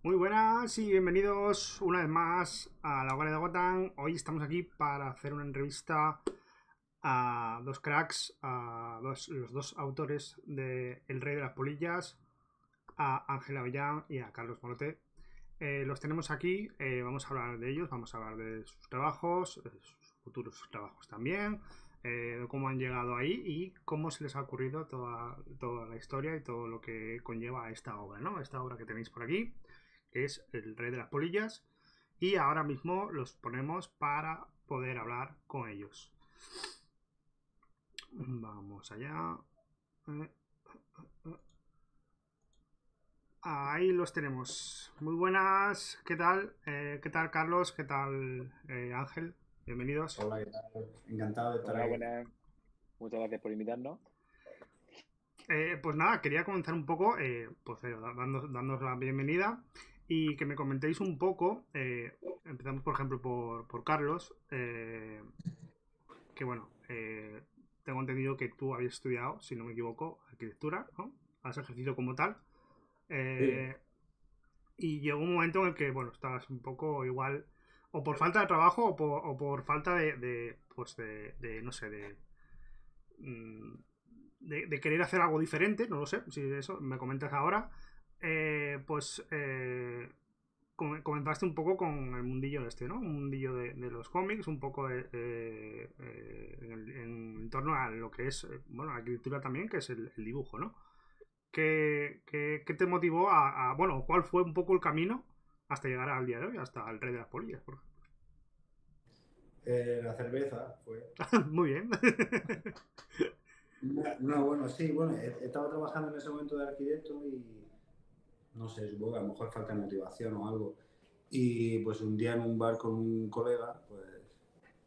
Muy buenas y bienvenidos una vez más a la Hoguera de Gotham. Hoy estamos aquí para hacer una entrevista a dos cracks, los dos autores de El Rey de las Polillas, a Ángel Avellán y a Carlos Morote. Los tenemos aquí, vamos a hablar de ellos, vamos a hablar de sus trabajos, de sus futuros trabajos también, de cómo han llegado ahí y cómo se les ha ocurrido toda la historia y todo lo que conlleva esta obra, ¿no? Esta obra que tenéis por aquí, que es El Rey de las Polillas, y ahora mismo los ponemos para poder hablar con ellos. Vamos allá. Ahí los tenemos. Muy buenas. ¿Qué tal? ¿Qué tal, Carlos? ¿Qué tal, Ángel? Bienvenidos. Hola, ¿qué tal? Encantado de estar Hola, aquí. buenas. Muchas gracias por invitarnos. Pues nada, quería comenzar un poco, dándoos la bienvenida y que me comentéis un poco. Empezamos, por ejemplo, por Carlos, que bueno, tengo entendido que tú habías estudiado, si no me equivoco, arquitectura, ¿no? Has ejercido como tal. Sí, Eh, y llegó un momento en el que, bueno, estabas un poco igual, o por falta de trabajo, o por falta no sé, mm, de querer hacer algo diferente, no lo sé, si eso me comentas ahora, pues comentaste un poco con el mundillo este, ¿no? Un mundillo de los cómics, un poco en torno a lo que es, bueno, la arquitectura también, que es el dibujo, ¿no? ¿Qué te motivó bueno, cuál fue un poco el camino hasta llegar al día de hoy, hasta el Rey de las Polillas, por la cerveza fue. ejemplo? Muy bien. No, bueno, sí, bueno, estaba trabajando en ese momento de arquitecto y no sé, supongo que a lo mejor falta de motivación o algo. Y pues un día en un bar con un colega, pues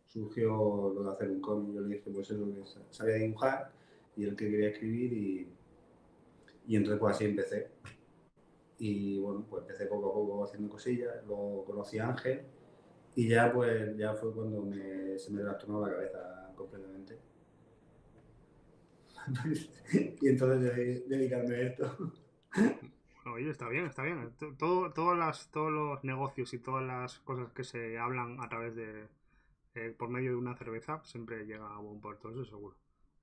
surgió lo de hacer un cómic. Yo le dije, pues eso, que sabía dibujar y él que quería escribir y entonces pues así empecé. Y bueno, pues empecé poco a poco haciendo cosillas, luego conocí a Ángel y ya pues ya fue cuando se me trastornó la cabeza completamente. Y entonces dedicarme a esto. Oye, está bien, está bien. Todos los negocios y todas las cosas que se hablan a través por medio de una cerveza, siempre llega a buen puerto, eso seguro.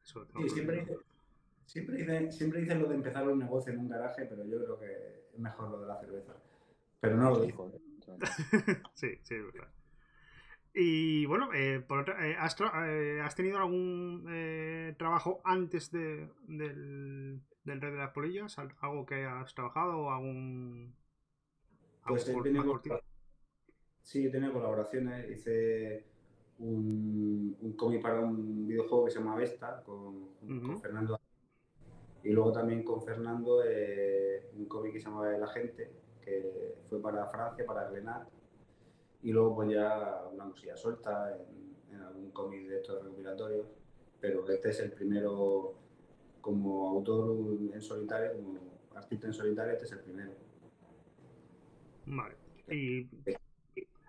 Eso tengo Sí, clarísimo. siempre dicen lo de empezar un negocio en un garaje, pero yo creo que es mejor lo de la cerveza. Pero no lo Mucho dicen. mejor, mucho mejor. Sí, sí, es verdad. Y bueno, ¿has tenido algún trabajo antes del Rey de las Polillas? ¿Algo que has trabajado o Pues he más tenido, cortito? sí, he tenido colaboraciones. Hice un cómic para un videojuego que se llama Vesta con Ujú. Fernando. Y luego también con Fernando un cómic que se llama El Agente, que fue para Francia, para Glenat. Y luego pues ya una cosilla suelta en algún cómic de estos recopilatorios. Pero este es el primero como autor en solitario, como artista en solitario, este es el primero. Vale. Y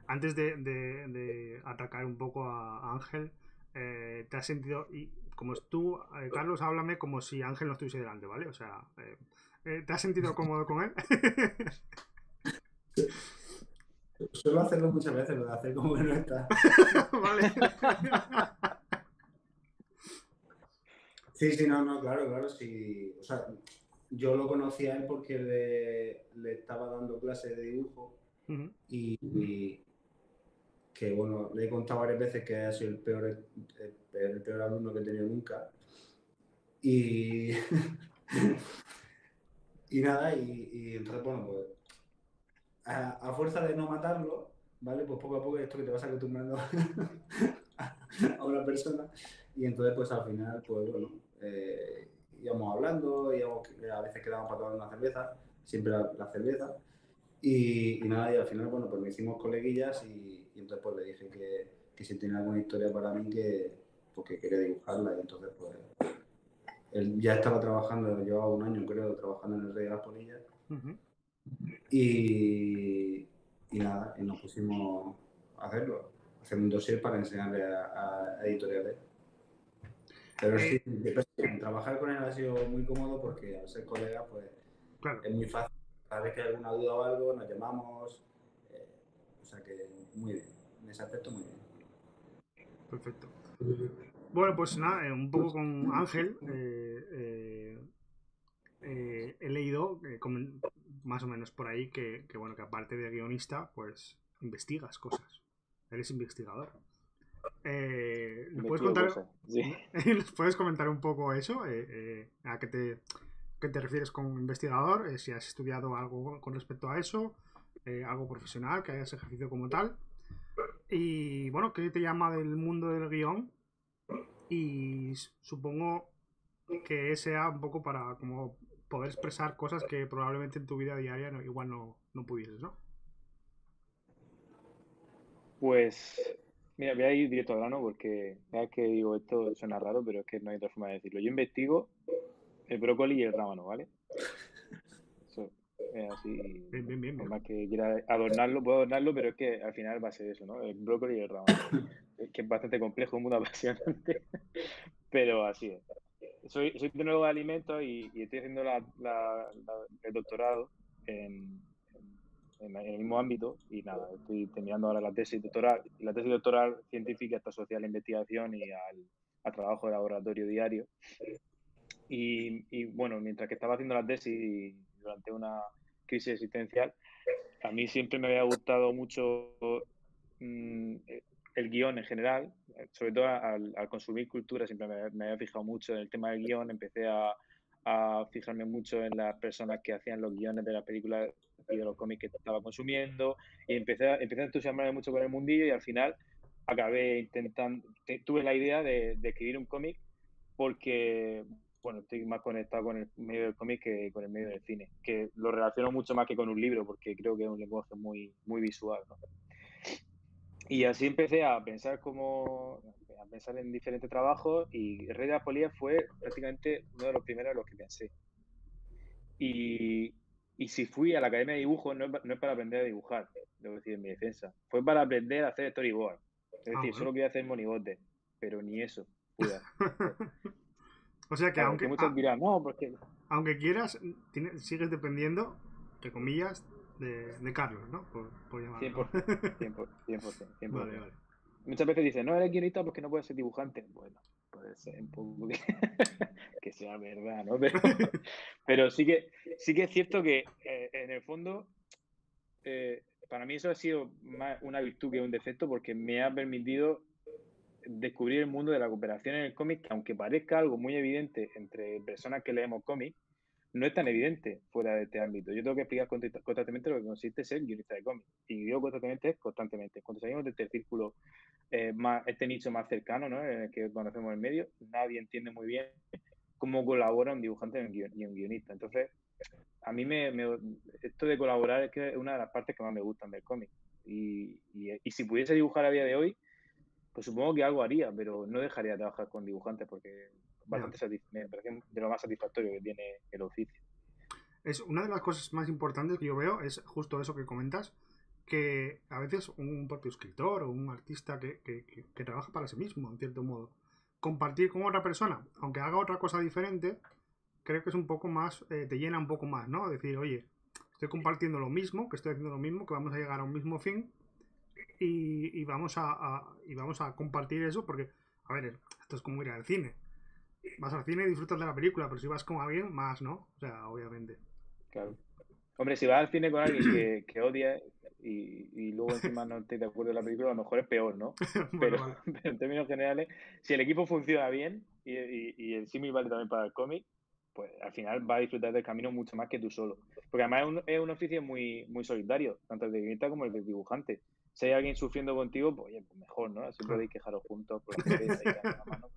antes de atacar un poco a Ángel, ¿te has sentido, y como es tú, Carlos, háblame como si Ángel no estuviese delante, ¿vale? O sea, ¿te has sentido cómodo con él? Suelo hacerlo muchas veces, lo de hacer como que no está. Vale. Sí, sí, no, no, claro, claro, sí. O sea, yo lo conocí a él porque le estaba dando clases de dibujo Ujú. y que, bueno, le he contado varias veces que ha sido el peor alumno que he tenido nunca. Y, y nada, y entonces, bueno, pues a fuerza de no matarlo, ¿vale? Pues poco a poco esto que te vas acostumbrando a una persona y entonces pues al final, pues bueno, íbamos hablando, a veces quedábamos para tomar una cerveza, siempre la cerveza y nada, y al final, bueno, pues nos hicimos coleguillas y entonces pues le dije que si tenía alguna historia para mí pues, que quería dibujarla y entonces pues él ya estaba trabajando, llevaba un año creo trabajando en el Rey de las Polillas Ujú. y, y nada, y nos pusimos a hacerlo, hacer un dossier para enseñarle a editoriales. Pero sí, Eh, trabajar con él ha sido muy cómodo porque al ser colega, pues claro. es muy fácil. cada vez que hay alguna duda o algo, nos llamamos. O sea que muy bien, en ese aspecto muy bien. Perfecto. Bueno, pues nada, un poco con Ángel he leído más o menos por ahí bueno, que aparte de guionista, pues investigas cosas. Eres investigador. ¿Nos puedes Investigo contar, cosas. Sí. ¿nos puedes comentar un poco eso? ¿A qué te refieres con investigador? Si has estudiado algo con respecto a eso, algo profesional, que hayas ejercido como tal. Y bueno, ¿qué te llama del mundo del guión? Y supongo que sea un poco para como poder expresar cosas que probablemente en tu vida diaria igual no pudieses, ¿no? Pues, mira, voy a ir directo al grano porque cada vez que digo esto suena raro, pero es que no hay otra forma de decirlo. Yo investigo el brócoli y el rábano, ¿vale? Eso es así, Bien, bien, bien, por bien. más que quiera adornarlo, puedo adornarlo, pero es que al final va a ser eso, ¿no? El brócoli y el rábano. Que es bastante complejo, muy apasionante, pero así es. Soy tecnólogo de alimentos y estoy haciendo el doctorado en, en el mismo ámbito y nada, estoy terminando ahora la tesis doctoral. Y la tesis doctoral científica está asociada a la investigación y al trabajo de laboratorio diario. Y bueno, mientras que estaba haciendo la tesis durante una crisis existencial, a mí siempre me había gustado mucho el guión en general, sobre todo al consumir cultura, siempre me había fijado mucho en el tema del guión, empecé a fijarme mucho en las personas que hacían los guiones de las películas y de los cómics que estaba consumiendo, y empecé a entusiasmarme mucho con el mundillo y al final acabé intentando, tuve la idea de escribir un cómic porque, bueno, estoy más conectado con el medio del cómic que con el medio del cine, que lo relaciono mucho más que con un libro, porque creo que es un lenguaje muy visual, ¿no? Y así empecé a pensar a pensar en diferentes trabajos y El Rey de la Polilla fue prácticamente uno de los primeros en los que pensé. Y, y si fui a la Academia de Dibujo no es para aprender a dibujar, debo decir en mi defensa, fue para aprender a hacer storyboard. Es Ah, decir, bueno. solo quería hacer monigotes, pero ni eso pude hacer. O sea que Claro, que muchos dirán, no, porque aunque quieras, sigues dependiendo, entre comillas, de Carlos, ¿no? Por llamarlo. 100%, 100%, 100%, Vale, 100%. vale. Muchas veces dicen, no eres guionista porque no puedes ser dibujante. Bueno, puede ser un poco que sea verdad, ¿no? Pero sí que es cierto que en el fondo, para mí eso ha sido más una virtud que un defecto porque me ha permitido descubrir el mundo de la cooperación en el cómic, que aunque parezca algo muy evidente entre personas que leemos cómics, no es tan evidente fuera de este ámbito. Yo tengo que explicar constantemente lo que consiste ser guionista de cómics. Y digo constantemente. Cuando salimos de este círculo, este nicho más cercano, ¿no? En el que conocemos el medio, nadie entiende muy bien cómo colabora un dibujante y un guionista. Entonces, a mí esto de colaborar es que es una de las partes que más me gustan del cómic. Y si pudiese dibujar a día de hoy, pues supongo que algo haría, pero no dejaría de trabajar con dibujantes porque Ya. me parece de lo más satisfactorio que tiene el oficio. Es una de las cosas más importantes que yo veo es justo eso que comentas, que a veces un propio escritor o un artista que trabaja para sí mismo, en cierto modo, compartir con otra persona, aunque haga otra cosa diferente, creo que es un poco más, te llena un poco más, ¿no? Decir, oye, estoy compartiendo lo mismo, que estoy haciendo lo mismo, que vamos a llegar a un mismo fin y vamos a compartir eso porque, a ver, esto es como ir al cine. Vas al cine y disfrutas de la película, pero si vas con alguien, más, ¿no? O sea, obviamente. Claro. Hombre, si vas al cine con alguien que odia y luego encima no estés de acuerdo en la película, a lo mejor es peor, ¿no? Bueno, Pero, vale. pero en términos generales, si el equipo funciona bien y el símil vale también para el cómic, pues al final vas a disfrutar del camino mucho más que tú solo. Porque además es un oficio muy solitario, tanto el de guionista como el de dibujante. Si hay alguien sufriendo contigo, pues, oye, pues mejor, ¿no? Así Claro. podéis quejaros juntos por la cabeza y dar una mano.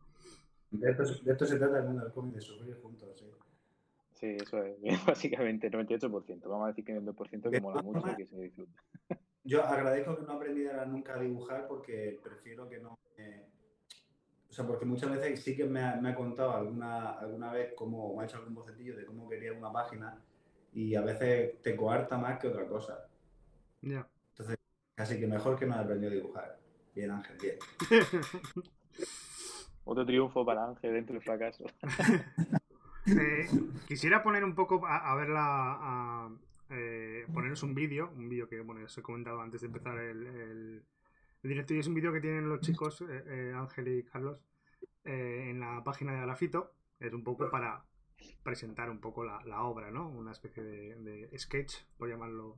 De esto se trata el mundo del cómic, de sufrir juntos, sí. Sí, eso es, básicamente, 98%. Vamos a decir que hay un 2% que De mola todas mucho y formas, que se disfruta. yo agradezco que no aprendiera nunca a dibujar porque prefiero que no o sea, porque muchas veces sí que me ha contado alguna vez cómo, me ha hecho algún bocetillo de cómo quería una página y a veces te coarta más que otra cosa. Ya. Entonces, casi que mejor que no haya aprendido a dibujar. Bien, Ángel, bien. Otro triunfo para Ángel dentro del fracaso. Quisiera poner un poco a ver poneros un vídeo que, bueno, os he comentado antes de empezar el directo, y es un vídeo que tienen los chicos, Ángel y Carlos, en la página de Grafito. Es un poco para presentar un poco la obra, ¿no? Una especie de sketch, por llamarlo.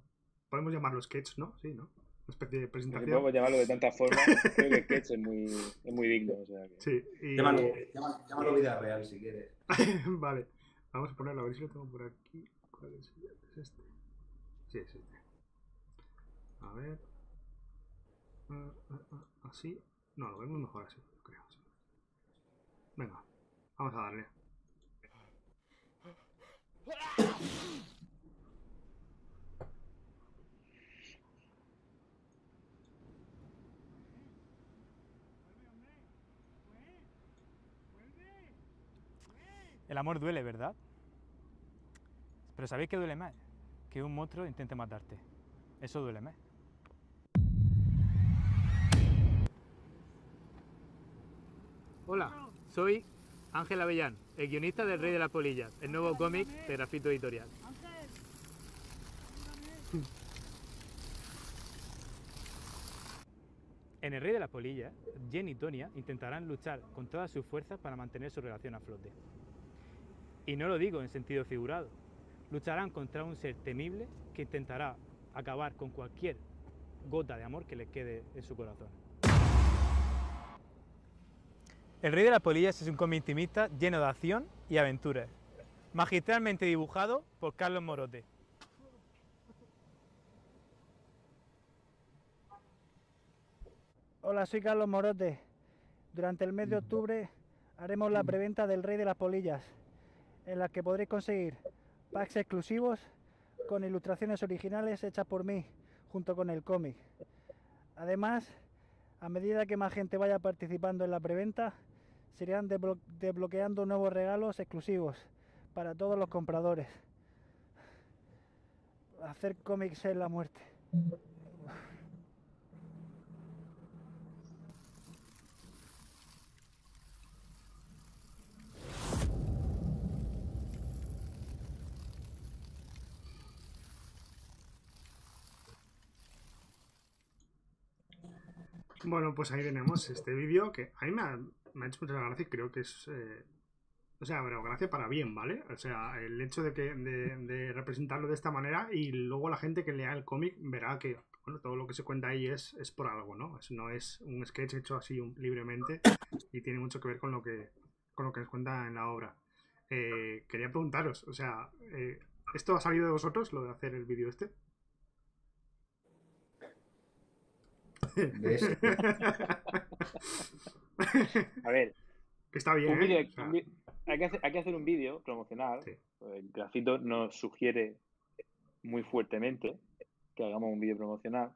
Podemos llamarlo sketch, ¿no? Sí, ¿no? Una especie de Si presentación. podemos llamarlo de tantas formas, creo que sketch es muy digno. O sea que... Sí, y... Llámalo vida real si quieres. Vale, vamos a ponerlo, a ver si lo tengo por aquí. ¿Cuál es? ¿Es este? Sí, es este. A ver. Así. No, lo vemos mejor así, creo. Sí. Venga, vamos a darle. El amor duele, ¿verdad? Pero ¿sabéis qué duele más? Que un monstruo intente matarte. Eso duele más. Hola, soy Ángel Avellán, el guionista del Rey de las Polillas, el nuevo cómic de Grafito Editorial. En el Rey de las Polillas, Jen y Tonya intentarán luchar con todas sus fuerzas para mantener su relación a flote. Y no lo digo en sentido figurado. Lucharán contra un ser temible que intentará acabar con cualquier gota de amor que les quede en su corazón. El Rey de las Polillas es un cómic intimista lleno de acción y aventuras, magistralmente dibujado por Carlos Morote. Hola, soy Carlos Morote. Durante el mes de octubre haremos la preventa del Rey de las Polillas, en la que podréis conseguir packs exclusivos con ilustraciones originales hechas por mí, junto con el cómic. Además, a medida que más gente vaya participando en la preventa, se irán desbloqueando nuevos regalos exclusivos para todos los compradores. Hacer cómics es la muerte. Bueno, pues ahí tenemos este vídeo que a mí me ha hecho mucha gracia y creo que es... o sea, pero gracia para bien, ¿vale? O sea, el hecho de representarlo de esta manera, y luego la gente que lea el cómic verá que, bueno, todo lo que se cuenta ahí es por algo, ¿no? No es un sketch hecho así libremente, y tiene mucho que ver con lo que nos cuenta en la obra. Quería preguntaros, o sea, ¿esto ha salido de vosotros, lo de hacer el vídeo este? De ese. A ver, Que está bien, un vídeo, ¿eh? O sea, hay que hacer un vídeo promocional. sí. El Grafito nos sugiere muy fuertemente que hagamos un vídeo promocional.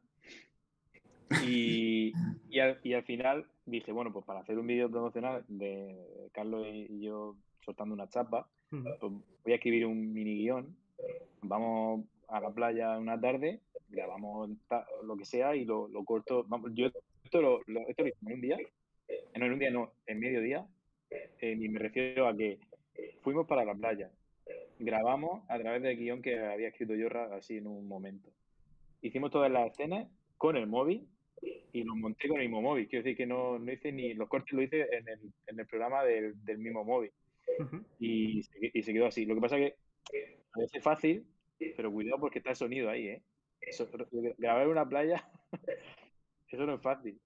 Y al final dije, bueno, pues para hacer un vídeo promocional de Carlos y yo soltando una chapa, Ujú. pues voy a escribir un mini guión. Vamos a la playa una tarde, grabamos lo que sea y lo corto. Vamos, yo esto lo hice en un día, en mediodía. Y me refiero a que fuimos para la playa, grabamos a través del guión que había escrito yo así en un momento. Hicimos todas las escenas con el móvil y los monté con el mismo móvil. Quiero decir que no hice ni los cortes, lo hice en el programa del mismo móvil. Ujú. Y se quedó así. Lo que pasa es que a veces es fácil, pero cuidado porque está el sonido ahí, ¿eh? Grabar en una playa, eso no es fácil.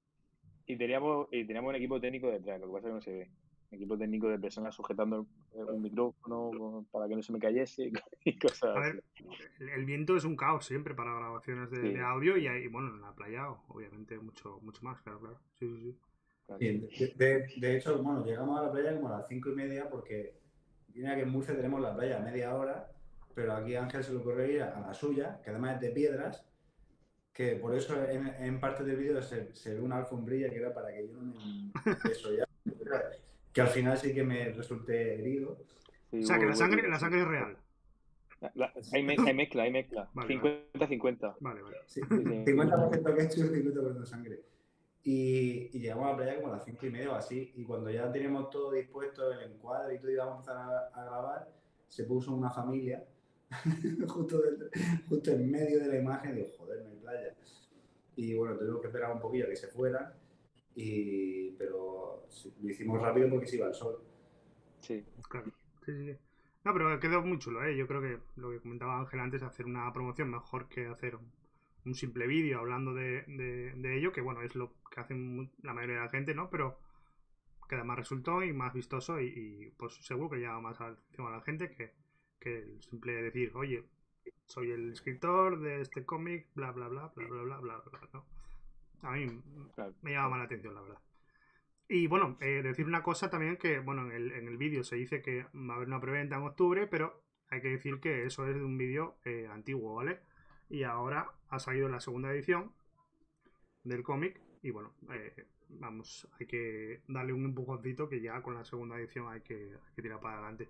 Y teníamos un equipo técnico detrás, lo que pasa es que no se ve. Un equipo técnico de personas sujetando un micrófono para que no se me cayese y cosas A así. ver, el viento es un caos siempre para grabaciones de Sí. audio, y bueno, en la playa obviamente mucho más, claro. Sí, sí, sí. Claro. Sí, de hecho, bueno, llegamos a la playa como a las 5:30 porque mira que en Murcia tenemos la playa a media hora, pero aquí a Ángel se le ocurrió ir a la suya, que además es de piedras, que por eso en parte del vídeo se ve una alfombrilla que era para que yo no me desollara, que al final sí que me resulté herido. Sí, O sea, que la hubo sangre heridas, sí. es real. Hay mezcla. Vale, 50-50. Vale. Sí, Sí, sí. 50% ketchup y 50% sangre. Y llegamos a la playa como a las 5:30 o así, y cuando ya teníamos todo dispuesto, el encuadre y todo, íbamos a empezar a grabar, se puso una familia justo, justo en medio de la imagen, digo, joder, no hay playa. Y bueno, tuvimos que esperar un poquillo a que se fuera, pero lo hicimos rápido porque se iba el sol. Sí. Claro. Sí, sí, sí. No, pero quedó muy chulo, ¿eh? Yo creo que lo que comentaba Ángel antes, hacer una promoción mejor que hacer un simple vídeo hablando de ello, que bueno, es lo que hacen la mayoría de la gente, ¿no? Pero queda más resultó y más vistoso y, pues seguro que llama más atención a la gente que el simple decir, oye, soy el escritor de este cómic, bla, bla, bla, bla, bla, bla, bla, bla, ¿no? A mí Claro. me llama más la atención, la verdad. Y bueno, decir una cosa también que, bueno, en el vídeo se dice que va a haber una preventa en octubre, pero hay que decir que eso es de un vídeo antiguo, ¿vale? Y ahora ha salido la segunda edición del cómic y bueno, vamos, hay que darle un empujoncito que ya con la segunda edición hay que tirar para adelante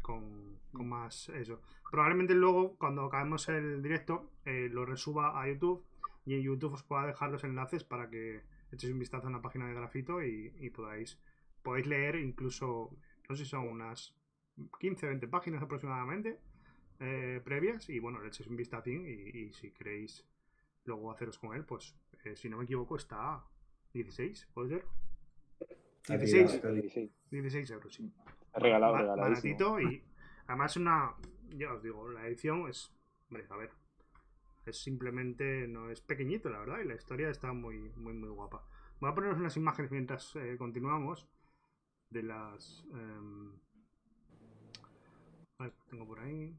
con más eso. Probablemente luego, cuando acabemos el directo, lo resuba a YouTube y en YouTube os pueda dejar los enlaces para que echéis un vistazo a una página de grafito y podéis leer incluso, no sé si son unas 15 20 páginas aproximadamente previas y bueno, le echéis un vistacín y si queréis luego haceros con él, pues si no me equivoco está 16, ¿puede ser? 16, 16 euros, sí. Regalado, regaladísimo. Baratito y además ya os digo, la edición es, hombre, a ver, es simplemente, no es pequeñito, la verdad, y la historia está muy, muy, muy guapa. Voy a poneros unas imágenes mientras continuamos de las... a ver, tengo por ahí.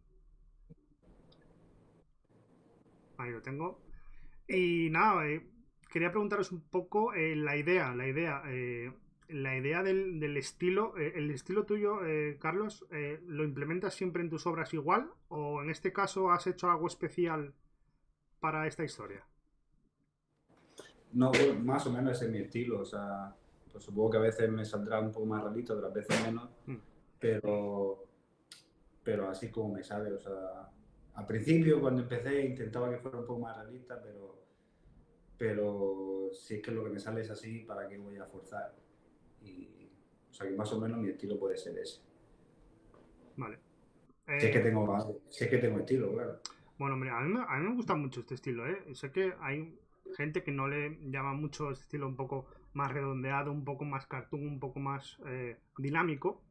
Ahí lo tengo. Y nada, quería preguntaros un poco la idea del estilo. ¿El estilo tuyo, Carlos, lo implementas siempre en tus obras igual? ¿O en este caso has hecho algo especial para esta historia? No, bueno, más o menos ese es mi estilo, o sea, pues supongo que a veces me saldrá un poco más realista, otras veces menos, pero, pero así como me sale, o sea, al principio cuando empecé intentaba que fuera un poco más realista, pero si es que lo que me sale es así, ¿para qué voy a forzar? O sea, que más o menos mi estilo puede ser ese. Vale. Si es que tengo estilo, claro. Bueno, hombre, a mí me gusta mucho este estilo, ¿eh? Sé que hay gente que no le llama mucho este estilo un poco más redondeado, un poco más cartoon, un poco más dinámico.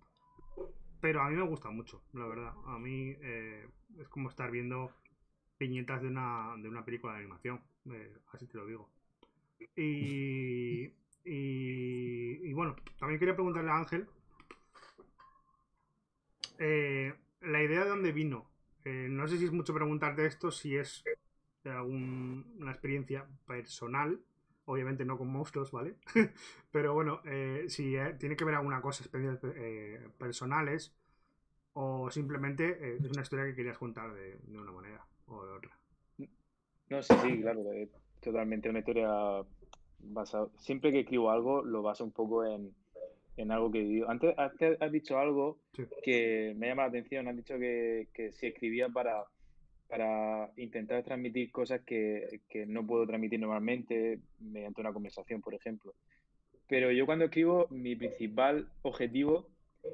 Pero a mí me gusta mucho, la verdad. A mí es como estar viendo viñetas de una película de animación. Así te lo digo. Y, y bueno, también quería preguntarle a Ángel la idea de dónde vino. No sé si es mucho preguntarte esto, si es una experiencia personal, obviamente no con monstruos, ¿vale? Pero bueno, si tiene que ver alguna cosa especial personales o simplemente es una historia que querías contar de una manera o de otra. No, sí, sí, claro, es totalmente una historia basada. Siempre que escribo algo, lo baso un poco en algo que he vivido. Antes has dicho algo Sí. que me llama la atención. Has dicho que si escribía para intentar transmitir cosas que no puedo transmitir normalmente mediante una conversación, por ejemplo. Pero yo cuando escribo, mi principal objetivo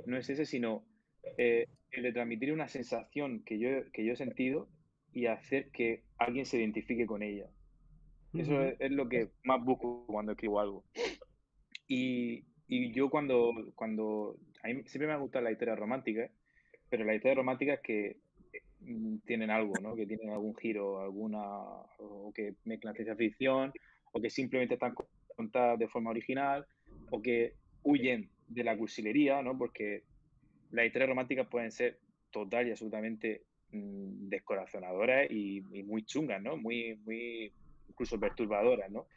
no es ese, sino el de transmitir una sensación que yo he sentido y hacer que alguien se identifique con ella. Eso es lo que más busco cuando escribo algo. Y yo cuando a mí siempre me ha gustado la historia romántica, pero las historias románticas que tienen algo, ¿no? Que tienen algún giro, o que mezclan ciencia ficción, o que simplemente están contadas de forma original, o que huyen de la cursilería, ¿no? Porque las historias románticas pueden ser total y absolutamente descorazonadoras y muy chungas, ¿no? Muy incluso perturbadoras, ¿no?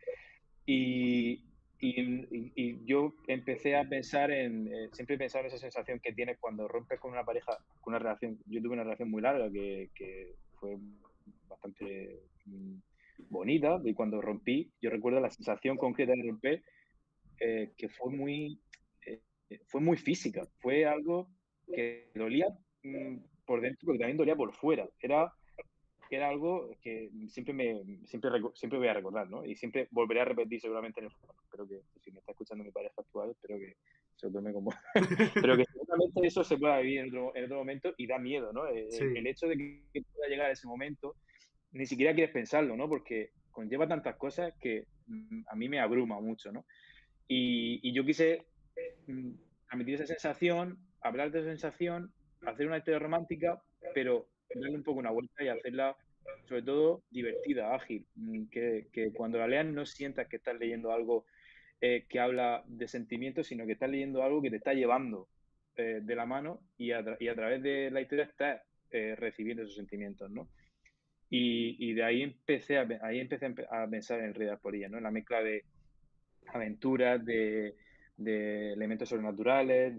Y, y yo empecé a pensar siempre he pensado en esa sensación que tienes cuando rompes con una pareja, con una relación. Yo tuve una relación muy larga que fue bastante bonita y cuando rompí, yo recuerdo la sensación concreta de romper que eh, fue muy física, fue algo que dolía por dentro, pero que también dolía por fuera. Era algo que siempre voy a recordar, ¿no? Y siempre volveré a repetir seguramente en el futuro. Espero que, si me está escuchando mi pareja actual, espero que se lo tome como... Pero que seguramente eso se pueda vivir en otro momento y da miedo, ¿no? Sí. El hecho de que pueda llegar a ese momento, ni siquiera quieres pensarlo, ¿no? Porque conlleva tantas cosas que a mí me abruma mucho, ¿no? Y yo quise transmitir esa sensación, hablar de esa sensación, hacer una historia romántica, pero darle un poco una vuelta y hacerla, sobre todo, divertida, ágil. Que cuando la leas no sientas que estás leyendo algo que habla de sentimientos, sino que estás leyendo algo que te está llevando de la mano y a través de la historia estás recibiendo esos sentimientos, ¿no? Y de ahí empecé a pensar en el Rey de las Polillas, ¿no? En la mezcla de aventuras, de elementos sobrenaturales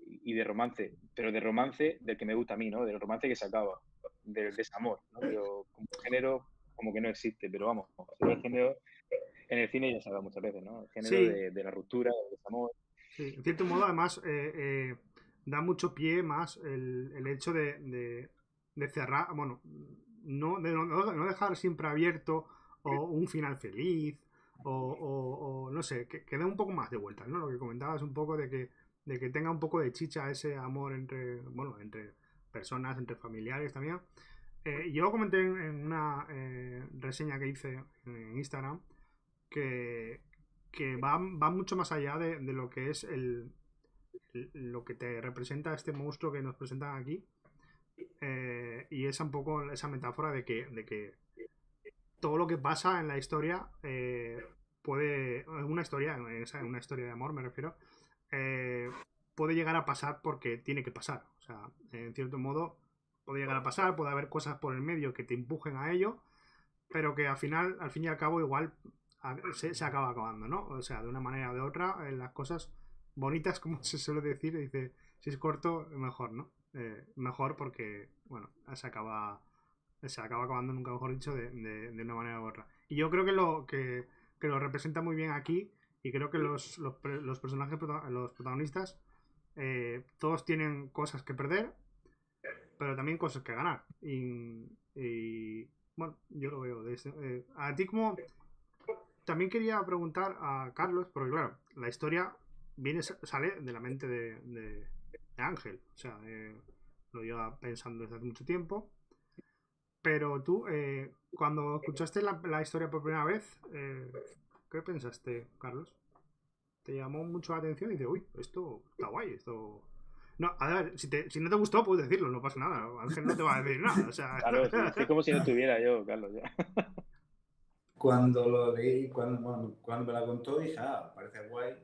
y de romance, pero de romance del que me gusta a mí, ¿no? Del romance que se acaba, del desamor, ¿no? Pero como género como que no existe, pero vamos, el género en el cine ya se habla muchas veces, ¿no? El género Sí, de la ruptura, del desamor. sí. En cierto modo, además, da mucho pie más el hecho de cerrar, bueno, no dejar siempre abierto o un final feliz o no sé, que dé un poco más de vueltas, ¿no? Lo que comentabas un poco de que tenga un poco de chicha ese amor entre, bueno, entre personas, entre familiares también. Yo lo comenté en una reseña que hice en Instagram que, que va mucho más allá de lo que es lo que te representa este monstruo que nos presentan aquí. Y es un poco esa metáfora de que todo lo que pasa en la historia puede. Una historia, una historia de amor, me refiero. Puede llegar a pasar porque tiene que pasar. O sea, en cierto modo, puede llegar a pasar, puede haber cosas por el medio que te empujen a ello, pero que al fin y al cabo, igual se acaba acabando, ¿no? O sea, de una manera o de otra, las cosas bonitas, como se suele decir, dice, si es corto, mejor, ¿no? Mejor porque, bueno, se acaba acabando, nunca mejor dicho, de una manera u otra. Y yo creo que lo representa muy bien aquí, y creo que los personajes, los protagonistas, todos tienen cosas que perder, pero también cosas que ganar. Y bueno, yo lo veo de eso. A ti como... También quería preguntar a Carlos, porque claro, la historia sale de la mente de Ángel. O sea, lo lleva pensando desde hace mucho tiempo. Pero tú, cuando escuchaste la historia por primera vez, ¿qué pensaste, Carlos? ¿Te llamó mucho la atención y dices, uy, esto está guay, esto... No, a ver, si no te gustó, puedes decirlo, no pasa nada. Ángel no te va a decir nada, o sea... Claro, sí, es como si no estuviera yo, Carlos, ya. Cuando lo leí, cuando me la contó, dije, parece guay.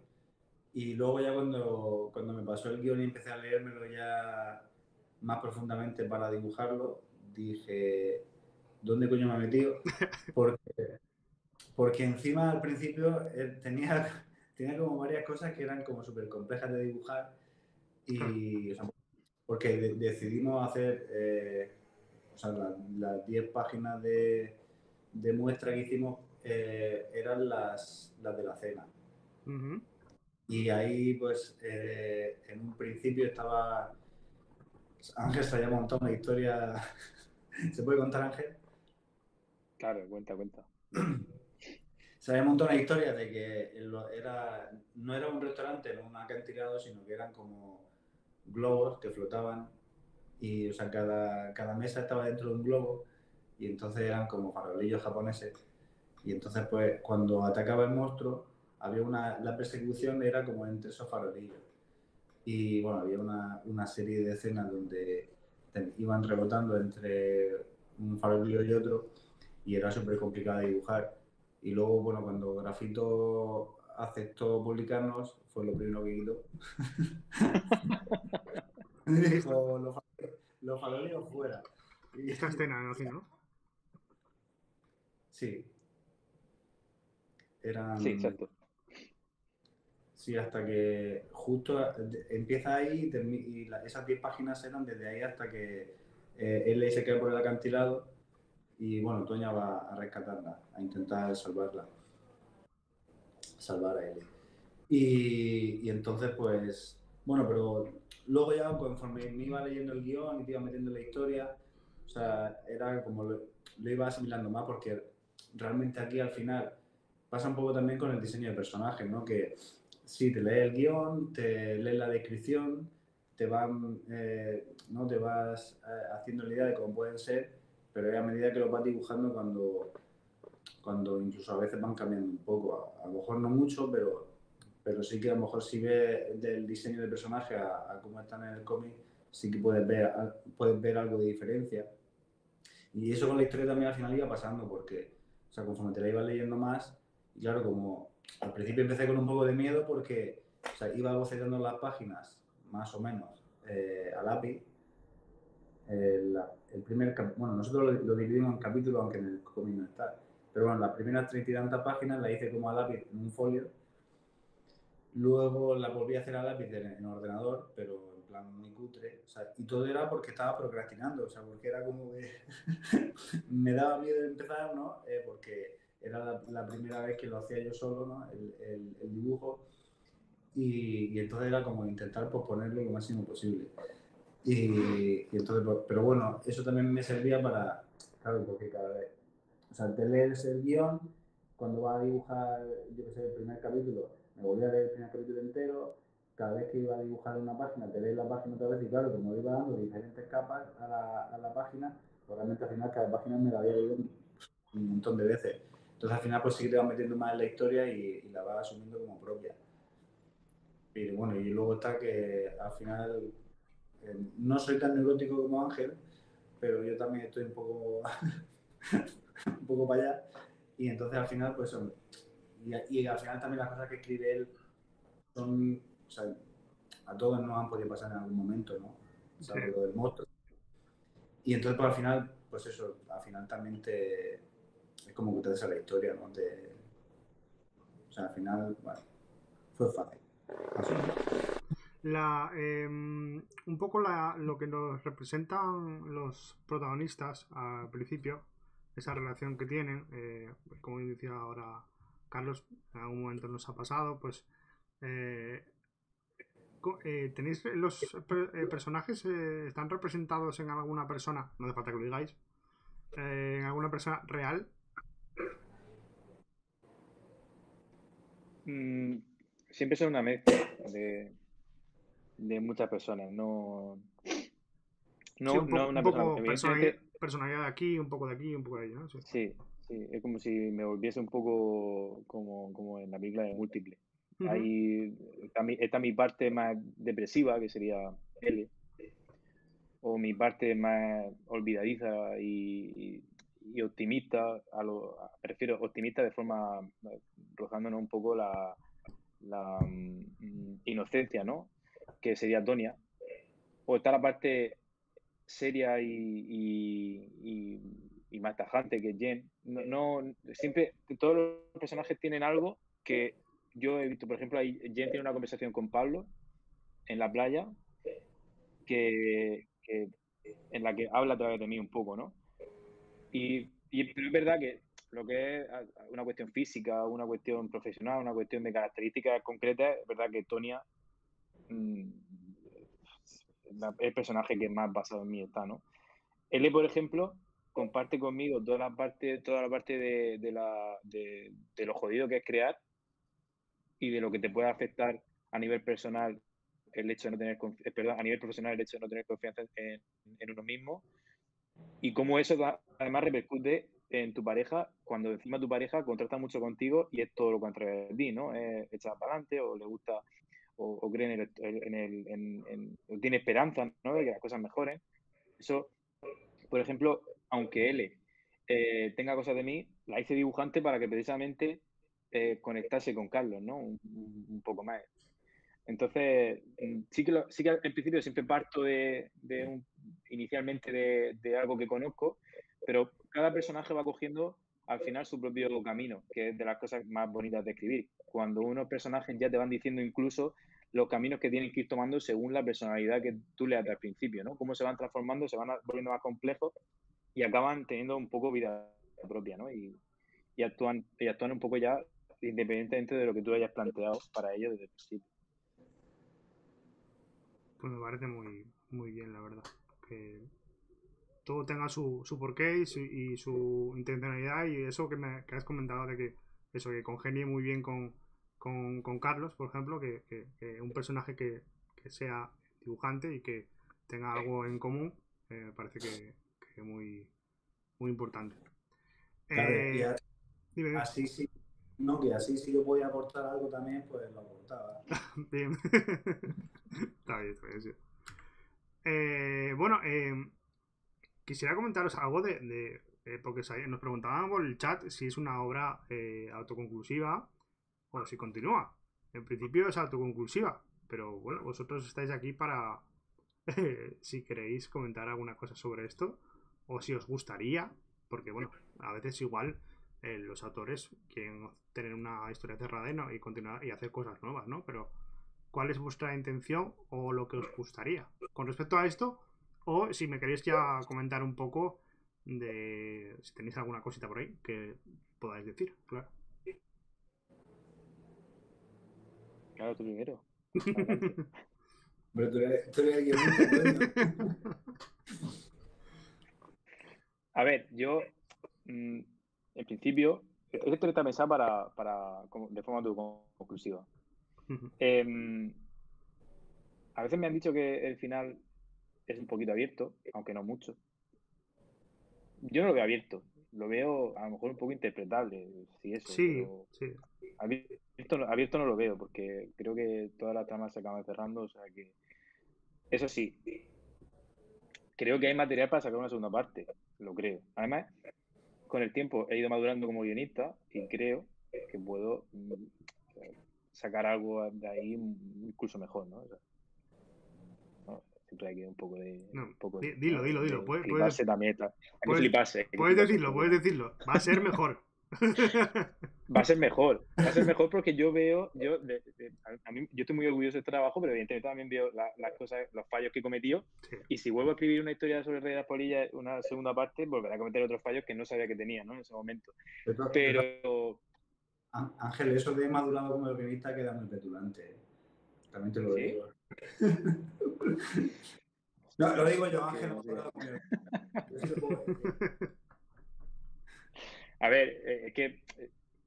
Y luego ya cuando me pasó el guión y empecé a leérmelo ya más profundamente para dibujarlo, dije, ¿dónde coño me he metido? Porque encima al principio tenía como varias cosas que eran como súper complejas de dibujar y, o sea, porque decidimos hacer, o sea, las 10 páginas de muestra que hicimos eran las de la cena. Uh-huh. Y ahí, pues, en un principio estaba... Ángel se había montado una historia... ¿Se puede contar, Ángel? Claro, cuenta. Se había montado una historia de que no era un restaurante, no un acantilado, sino que eran como globos que flotaban y, o sea, cada mesa estaba dentro de un globo y entonces eran como farolillos japoneses. Y entonces, pues, cuando atacaba el monstruo, la persecución era como entre esos farolillos. Y bueno, había una serie de escenas donde iban rebotando entre un farolillo y otro y era súper complicado de dibujar. Y luego, bueno, cuando Grafito aceptó publicarnos, fue lo primero que quitó. Dijo, los farolillos fuera. Esta escena, me imagino, ¿no? Sí. Eran... Sí, exacto. Sí, hasta que justo empieza ahí y esas 10 páginas eran desde ahí hasta que él se queda por el acantilado y bueno, Toña va a rescatarla, a intentar salvar a él. Y entonces pues, bueno, pero luego ya conforme me iba leyendo el guión y te iba metiendo en la historia, o sea, era como lo iba asimilando más porque realmente aquí al final pasa un poco también con el diseño de personajes, ¿no? Que Sí, te lees el guión, te lees la descripción, te van, ¿no? Te vas haciendo la idea de cómo pueden ser, pero es a medida que lo vas dibujando cuando incluso a veces van cambiando un poco. A lo mejor no mucho, pero sí que a lo mejor si ves del diseño de personaje a cómo están en el cómic, sí que puedes ver algo de diferencia. Y eso con la historia también al final iba pasando, porque, o sea, conforme te la ibas leyendo más, y claro, como al principio empecé con un poco de miedo porque, o sea, iba bocetando las páginas, más o menos, a lápiz. El primer, bueno, nosotros lo dividimos en capítulos, aunque en el cómic no está. Pero bueno, las primeras 30 y tantas páginas las hice como a lápiz en un folio. Luego la volví a hacer a lápiz en ordenador, pero en plan muy cutre. O sea, y todo era porque estaba procrastinando, o sea, porque era como que me daba miedo empezar, ¿no? Porque era la primera vez que lo hacía yo solo, ¿no? El dibujo. Y entonces era como intentar posponerlo lo máximo posible. Y entonces, pero bueno, eso también me servía para, claro, porque cada vez, o sea, te lees el guión, cuando vas a dibujar, yo qué sé, el primer capítulo, me volví a leer el primer capítulo entero, cada vez que iba a dibujar una página, te lees la página otra vez y claro, como iba dando diferentes capas a la página, pues realmente al final cada página me la había leído un montón de veces. Entonces al final pues sí que te vas metiendo más en la historia y la vas asumiendo como propia. Y bueno, y luego está que al final no soy tan neurótico como Ángel, pero yo también estoy un poco, un poco para allá. Y entonces al final, pues, y al final también las cosas que escribe él son, o sea, a todos nos han podido pasar en algún momento, ¿no? Salvo lo del monstruo. Y entonces, pues al final, pues eso, al final también es como que te des a la historia, ¿no? O sea, al final, bueno, fue fácil. Un poco lo que nos representan los protagonistas al principio, esa relación que tienen, como decía ahora Carlos, en algún momento nos ha pasado, pues eh, ¿tenéis los personajes están representados en alguna persona? No hace falta que lo digáis. En alguna persona real. Siempre son una mezcla de muchas personas, no, Sí, no, no un una persona, poco evidentemente, personalidad de aquí, un poco de aquí, un poco de allí, ¿no? Sí. sí, sí, es como si me volviese un poco como en la película de Múltiple. Ujú. Ahí está mi parte más depresiva, que sería L, o mi parte más olvidadiza y optimista, prefiero optimista de forma rozándonos un poco la inocencia, ¿no? Que sería Tonia. O está la parte seria y más tajante que Jen. Siempre, todos los personajes tienen algo que yo he visto. Por ejemplo, Jen tiene una conversación con Pablo en la playa en la que habla a través de mí un poco, ¿no? Pero es verdad que lo que es una cuestión física, una cuestión profesional, una cuestión de características concretas, es verdad que Tonia mm, el personaje que más basado en mí está, ¿no? L, por ejemplo, comparte conmigo toda la parte de lo jodido que es crear y de lo que te puede afectar a nivel personal el hecho de no tener a nivel profesional el hecho de no tener confianza en uno mismo y cómo eso además repercute en tu pareja cuando encima tu pareja contrasta mucho contigo y es todo lo contrario de ti, ¿no? Echa para adelante o le gusta o cree o tiene esperanza, ¿no? De que las cosas mejoren. Eso, por ejemplo, aunque L tenga cosas de mí, la hice dibujante para que precisamente conectase con Carlos, ¿no? Un poco más. Entonces, sí que en principio siempre parto inicialmente de algo que conozco, pero cada personaje va cogiendo al final su propio camino, que es de las cosas más bonitas de escribir. Cuando unos personajes ya te van diciendo incluso los caminos que tienen que ir tomando según la personalidad que tú le das al principio, ¿no? Cómo se van transformando, se van volviendo más complejos y acaban teniendo un poco vida propia, ¿no? Y actúan un poco ya independientemente de lo que tú hayas planteado para ellos desde el principio. Pues me parece muy bien, la verdad. Que todo tenga su porqué y su intencionalidad y eso que has comentado de que eso que congenie muy bien con con Carlos, por ejemplo, que un personaje que sea dibujante y que tenga algo en común, me parece que muy, muy importante. Claro, y Dime. así sí, no, que así sí yo podía aportar algo también, pues lo aportaba. Bien. Está bien, sí. Bueno, quisiera comentaros algo porque nos preguntaban por el chat si es una obra autoconclusiva o si continúa. En principio es autoconclusiva, pero bueno, vosotros estáis aquí para, si queréis comentar alguna cosa sobre esto, o si os gustaría, porque bueno, a veces igual los autores quieren tener una historia cerrada y continuar y hacer cosas nuevas, ¿no? Pero ¿cuál es vuestra intención o lo que os gustaría con respecto a esto? O si me queréis ya comentar un poco de si tenéis alguna cosita por ahí que podáis decir, claro. Claro, tú primero. Adelante. Pero tú eres el guionista, coño. A ver, yo, en principio, esto está pensado de forma autoconclusiva. A veces me han dicho que el final es un poquito abierto, aunque no mucho. Yo no lo veo abierto, lo veo a lo mejor un poco interpretable, si eso, Sí, pero sí. abierto no lo veo, porque creo que todas las tramas se acaban cerrando, o sea que... Eso sí, creo que hay material para sacar una segunda parte, lo creo. Además, con el tiempo he ido madurando como guionista y creo que puedo sacar algo de ahí incluso mejor, ¿no? O sea, ¿no? Siempre hay que un poco de... No, Un poco dilo. de Puedes, fliparse también. Hay que puedes, fliparse, hay que puedes fliparse un decirlo, poco, puedes ¿no? decirlo. Va a ser mejor. Va a ser mejor porque yo veo, a mí, yo estoy muy orgulloso de este trabajo, pero evidentemente también veo las cosas, los fallos que he cometido. Sí. Y si vuelvo a escribir una historia sobre el Rey de las Polillas, una segunda parte, volveré a cometer otros fallos que no sabía que tenía, ¿no? En ese momento. Pero... Ángel, eso de madurado como guionista queda muy petulante. También te lo ¿Sí? digo. No, lo digo yo, Ángel, No sé. madurado como guionista. Yo sí lo puedo decir. A ver, es que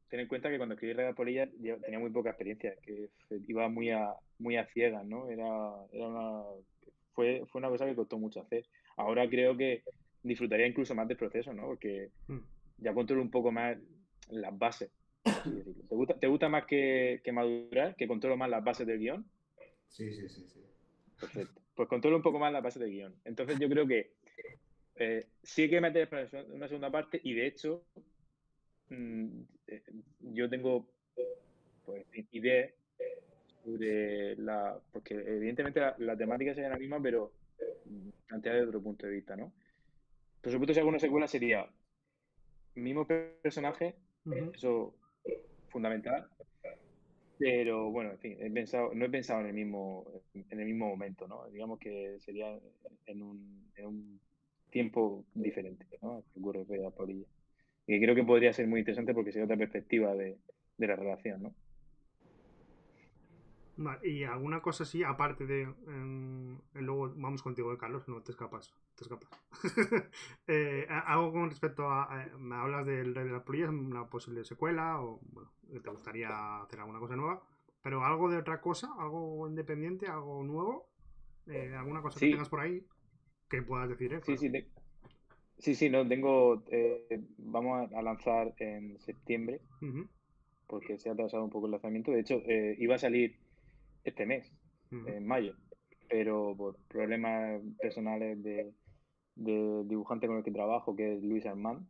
ten en cuenta que cuando escribí Rey de las Polillas yo tenía muy poca experiencia, que iba muy a ciegas, ¿no? Fue una cosa que costó mucho hacer. Ahora creo que disfrutaría incluso más del proceso, ¿no? Porque ya controlo un poco más las bases, así decirlo. ¿Te gusta más que madurar, que controlo más las bases del guión? Sí. Perfecto. Pues controlo un poco más las bases del guión. Entonces yo creo que sí hay que meter una segunda parte y de hecho yo tengo pues ideas sobre porque evidentemente la temática sería la misma, pero planteada desde otro punto de vista, ¿no? Por supuesto, si hago una secuela sería mismo personaje, eso fundamental, pero bueno, en fin, no he pensado en el mismo momento, ¿no? Digamos que sería en un tiempo diferente, ¿no? Que ocurre Rey de la Polilla. Y creo que podría ser muy interesante porque sería otra perspectiva de la relación, ¿no? Vale, y alguna cosa así, aparte de. Luego vamos contigo, Carlos, no te escapas. Algo con respecto a. Me hablas del Rey de las Polillas, una posible secuela, o bueno, te gustaría hacer alguna cosa nueva, pero algo de otra cosa, algo independiente, algo nuevo, alguna cosa que Sí, tengas por ahí que puedas decir, sí, claro. sí, no, vamos a lanzar en septiembre, porque se ha atrasado un poco el lanzamiento. De hecho, iba a salir este mes, en mayo, pero por problemas personales del dibujante con el que trabajo, que es Luis Armand,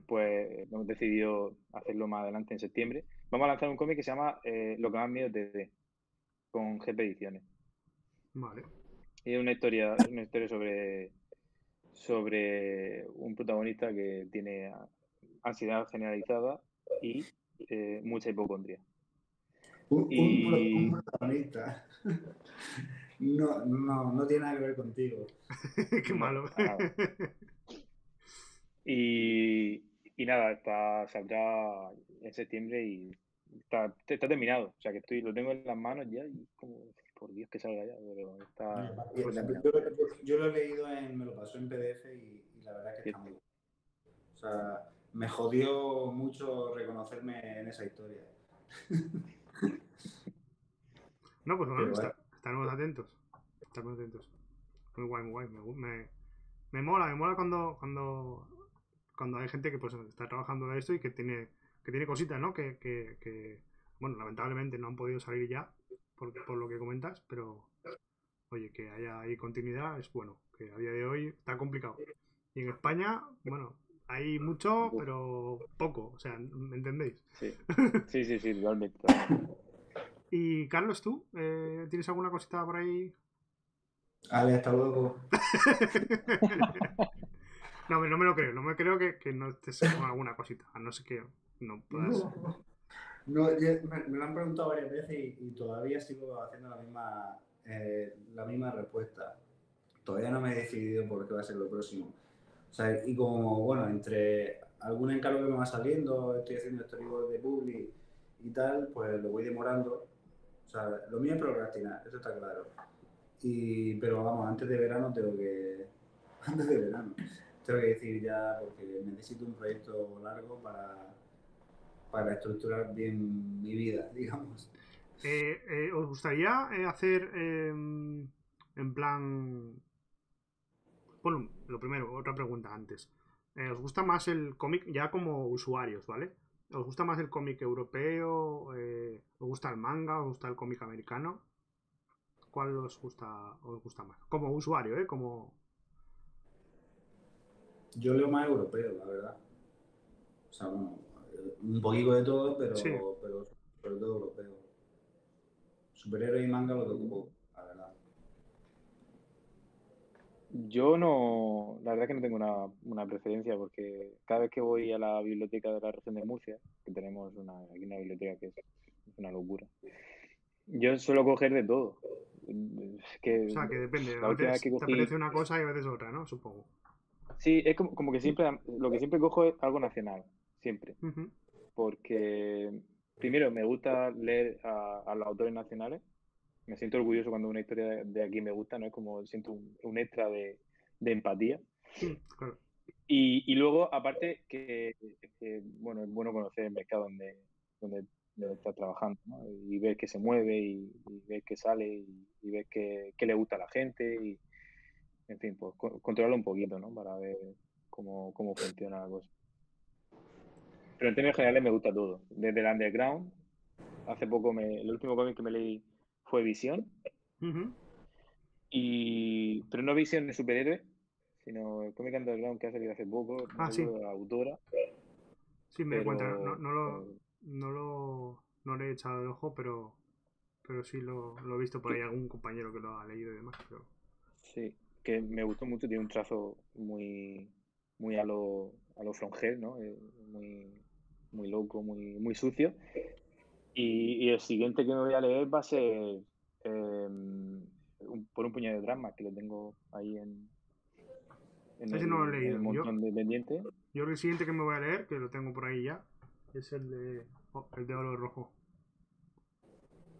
pues hemos decidido hacerlo más adelante en septiembre. Vamos a lanzar un cómic que se llama Lo que más miedo te dé, con GP Ediciones. Vale. Y es una historia sobre un protagonista que tiene ansiedad generalizada y mucha hipocondria. Un protagonista. No tiene nada que ver contigo. Qué malo. Y nada, saldrá en septiembre y está terminado. O sea que lo tengo en las manos ya y como, por Dios que salga ya, pero está terminado. Yo lo he leído me lo pasó en PDF y la verdad es que está muy bueno. O sea, me jodió mucho reconocerme en esa historia. No, pues bueno, Pero vaya. estaremos atentos. Estaremos atentos. Muy guay, muy guay. Me mola cuando hay gente que pues está trabajando de esto y que tiene cositas, ¿no? Bueno, lamentablemente no han podido salir ya por lo que comentas, pero oye, que haya ahí continuidad es bueno, que a día de hoy está complicado. Y en España, bueno, hay mucho, Uf, pero poco, o sea, ¿me entendéis? sí. Sí, totalmente, totalmente. Y Carlos, ¿tú? ¿Tienes alguna cosita por ahí? Ale, hasta luego. No, no me lo creo, no me creo que no estés con alguna cosita, a no ser que no puedas. No. No, me lo han preguntado varias veces y todavía sigo haciendo la misma respuesta. Todavía no me he decidido por qué va a ser lo próximo. O sea, y como, bueno, entre algún encargo que me va saliendo, estoy haciendo storyboard de Publi y tal, pues lo voy demorando. O sea, lo mío es procrastinar, eso está claro. Pero vamos, antes de verano antes de verano, tengo que decir ya, porque necesito un proyecto largo para estructurar bien mi vida, digamos. ¿Os gustaría hacer en plan... Bueno, lo primero, otra pregunta antes. ¿Os gusta más el cómic ya como usuarios, ¿vale? ¿Os gusta más el cómic europeo? ¿Os gusta el manga? ¿Os gusta el cómic americano? ¿Cuál os gusta más? Como usuario, ¿eh? Como... Yo leo más europeo, la verdad. O sea, bueno, un poquito de todo, Sí. pero sobre todo europeo. Superhéroes y manga lo toco poco, la verdad. Yo no, la verdad que no tengo una preferencia porque cada vez que voy a la biblioteca de la región de Murcia, que tenemos aquí una biblioteca que es una locura, yo suelo coger de todo. Es O que sea, que depende. la A última vez veces que te cogí, apetece una cosa y a veces otra, ¿no? Supongo. sí, es como que siempre, lo que siempre cojo es algo nacional, siempre. Ujú. Porque primero me gusta leer a los autores nacionales. Me siento orgulloso cuando una historia de aquí me gusta, ¿no? Es como siento un extra de empatía. Claro. Y luego, aparte, bueno, es bueno conocer el mercado donde, donde estás trabajando, ¿no? Y ver que se mueve y ver que sale y ver que le gusta a la gente y, en fin, pues controlarlo un poquito, ¿no? Para ver cómo funciona la cosa. Pero en términos generales me gusta todo. Desde el underground, hace poco el último cómic que me leí fue Visión, Ujú. pero no Visión de superhéroe, sino el cómic underground que ha salido hace poco, no Ah, sí. recuerdo la autora, Sí, me di cuenta. pero No le he echado el ojo, pero sí lo he visto por ahí algún compañero que lo ha leído y demás. Pero... sí, que me gustó mucho, tiene un trazo muy a lo From Hell, ¿no? Muy loco, muy sucio. Y el siguiente que me voy a leer va a ser por un puñado de drama, que lo tengo ahí Ese no lo he en el leído. montón de pendientes. Yo el siguiente que me voy a leer, que lo tengo por ahí ya, es el de Oro Rojo.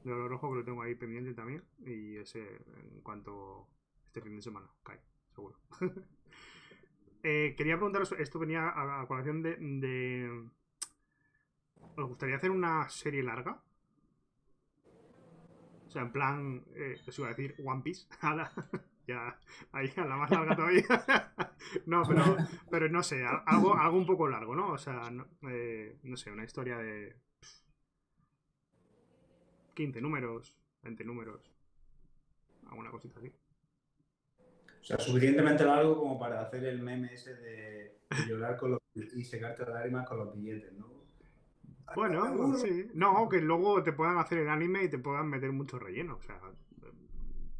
De Oro Rojo que lo tengo ahí pendiente también. Y ese en cuanto este fin de semana cae, seguro. Quería preguntaros, esto venía a colación ¿os gustaría hacer una serie larga? O sea, en plan, os iba a decir One Piece. Ya, ahí a la más larga todavía. No, pero no sé, algo un poco largo, ¿no? O sea, no sé, una historia de 15 números, 20 números, alguna cosita así. O sea, suficientemente largo como para hacer el meme ese de llorar y secarte las lágrimas con los billetes, ¿no? Bueno, sí. No, que luego te puedan hacer el anime y te puedan meter mucho relleno. O sea,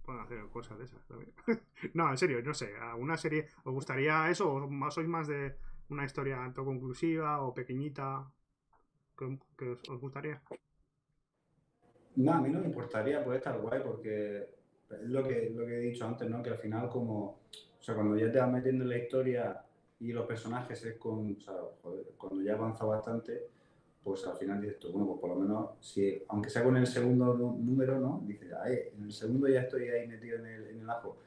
pueden hacer cosas de esas también. No, en serio, no sé. ¿Alguna serie os gustaría eso? ¿O sois más de una historia autoconclusiva o pequeñita? ¿Que os gustaría? No, a mí no me importaría, puede estar guay, porque es lo que he dicho antes, ¿no? Que al final o sea, cuando ya te vas metiendo en la historia y los personajes o sea, joder, cuando ya avanza bastante, pues al final dices tú, bueno, pues por lo menos, si, aunque sea con el segundo número, ¿no? Dices, ay, en el segundo ya estoy ahí metido en el ajo.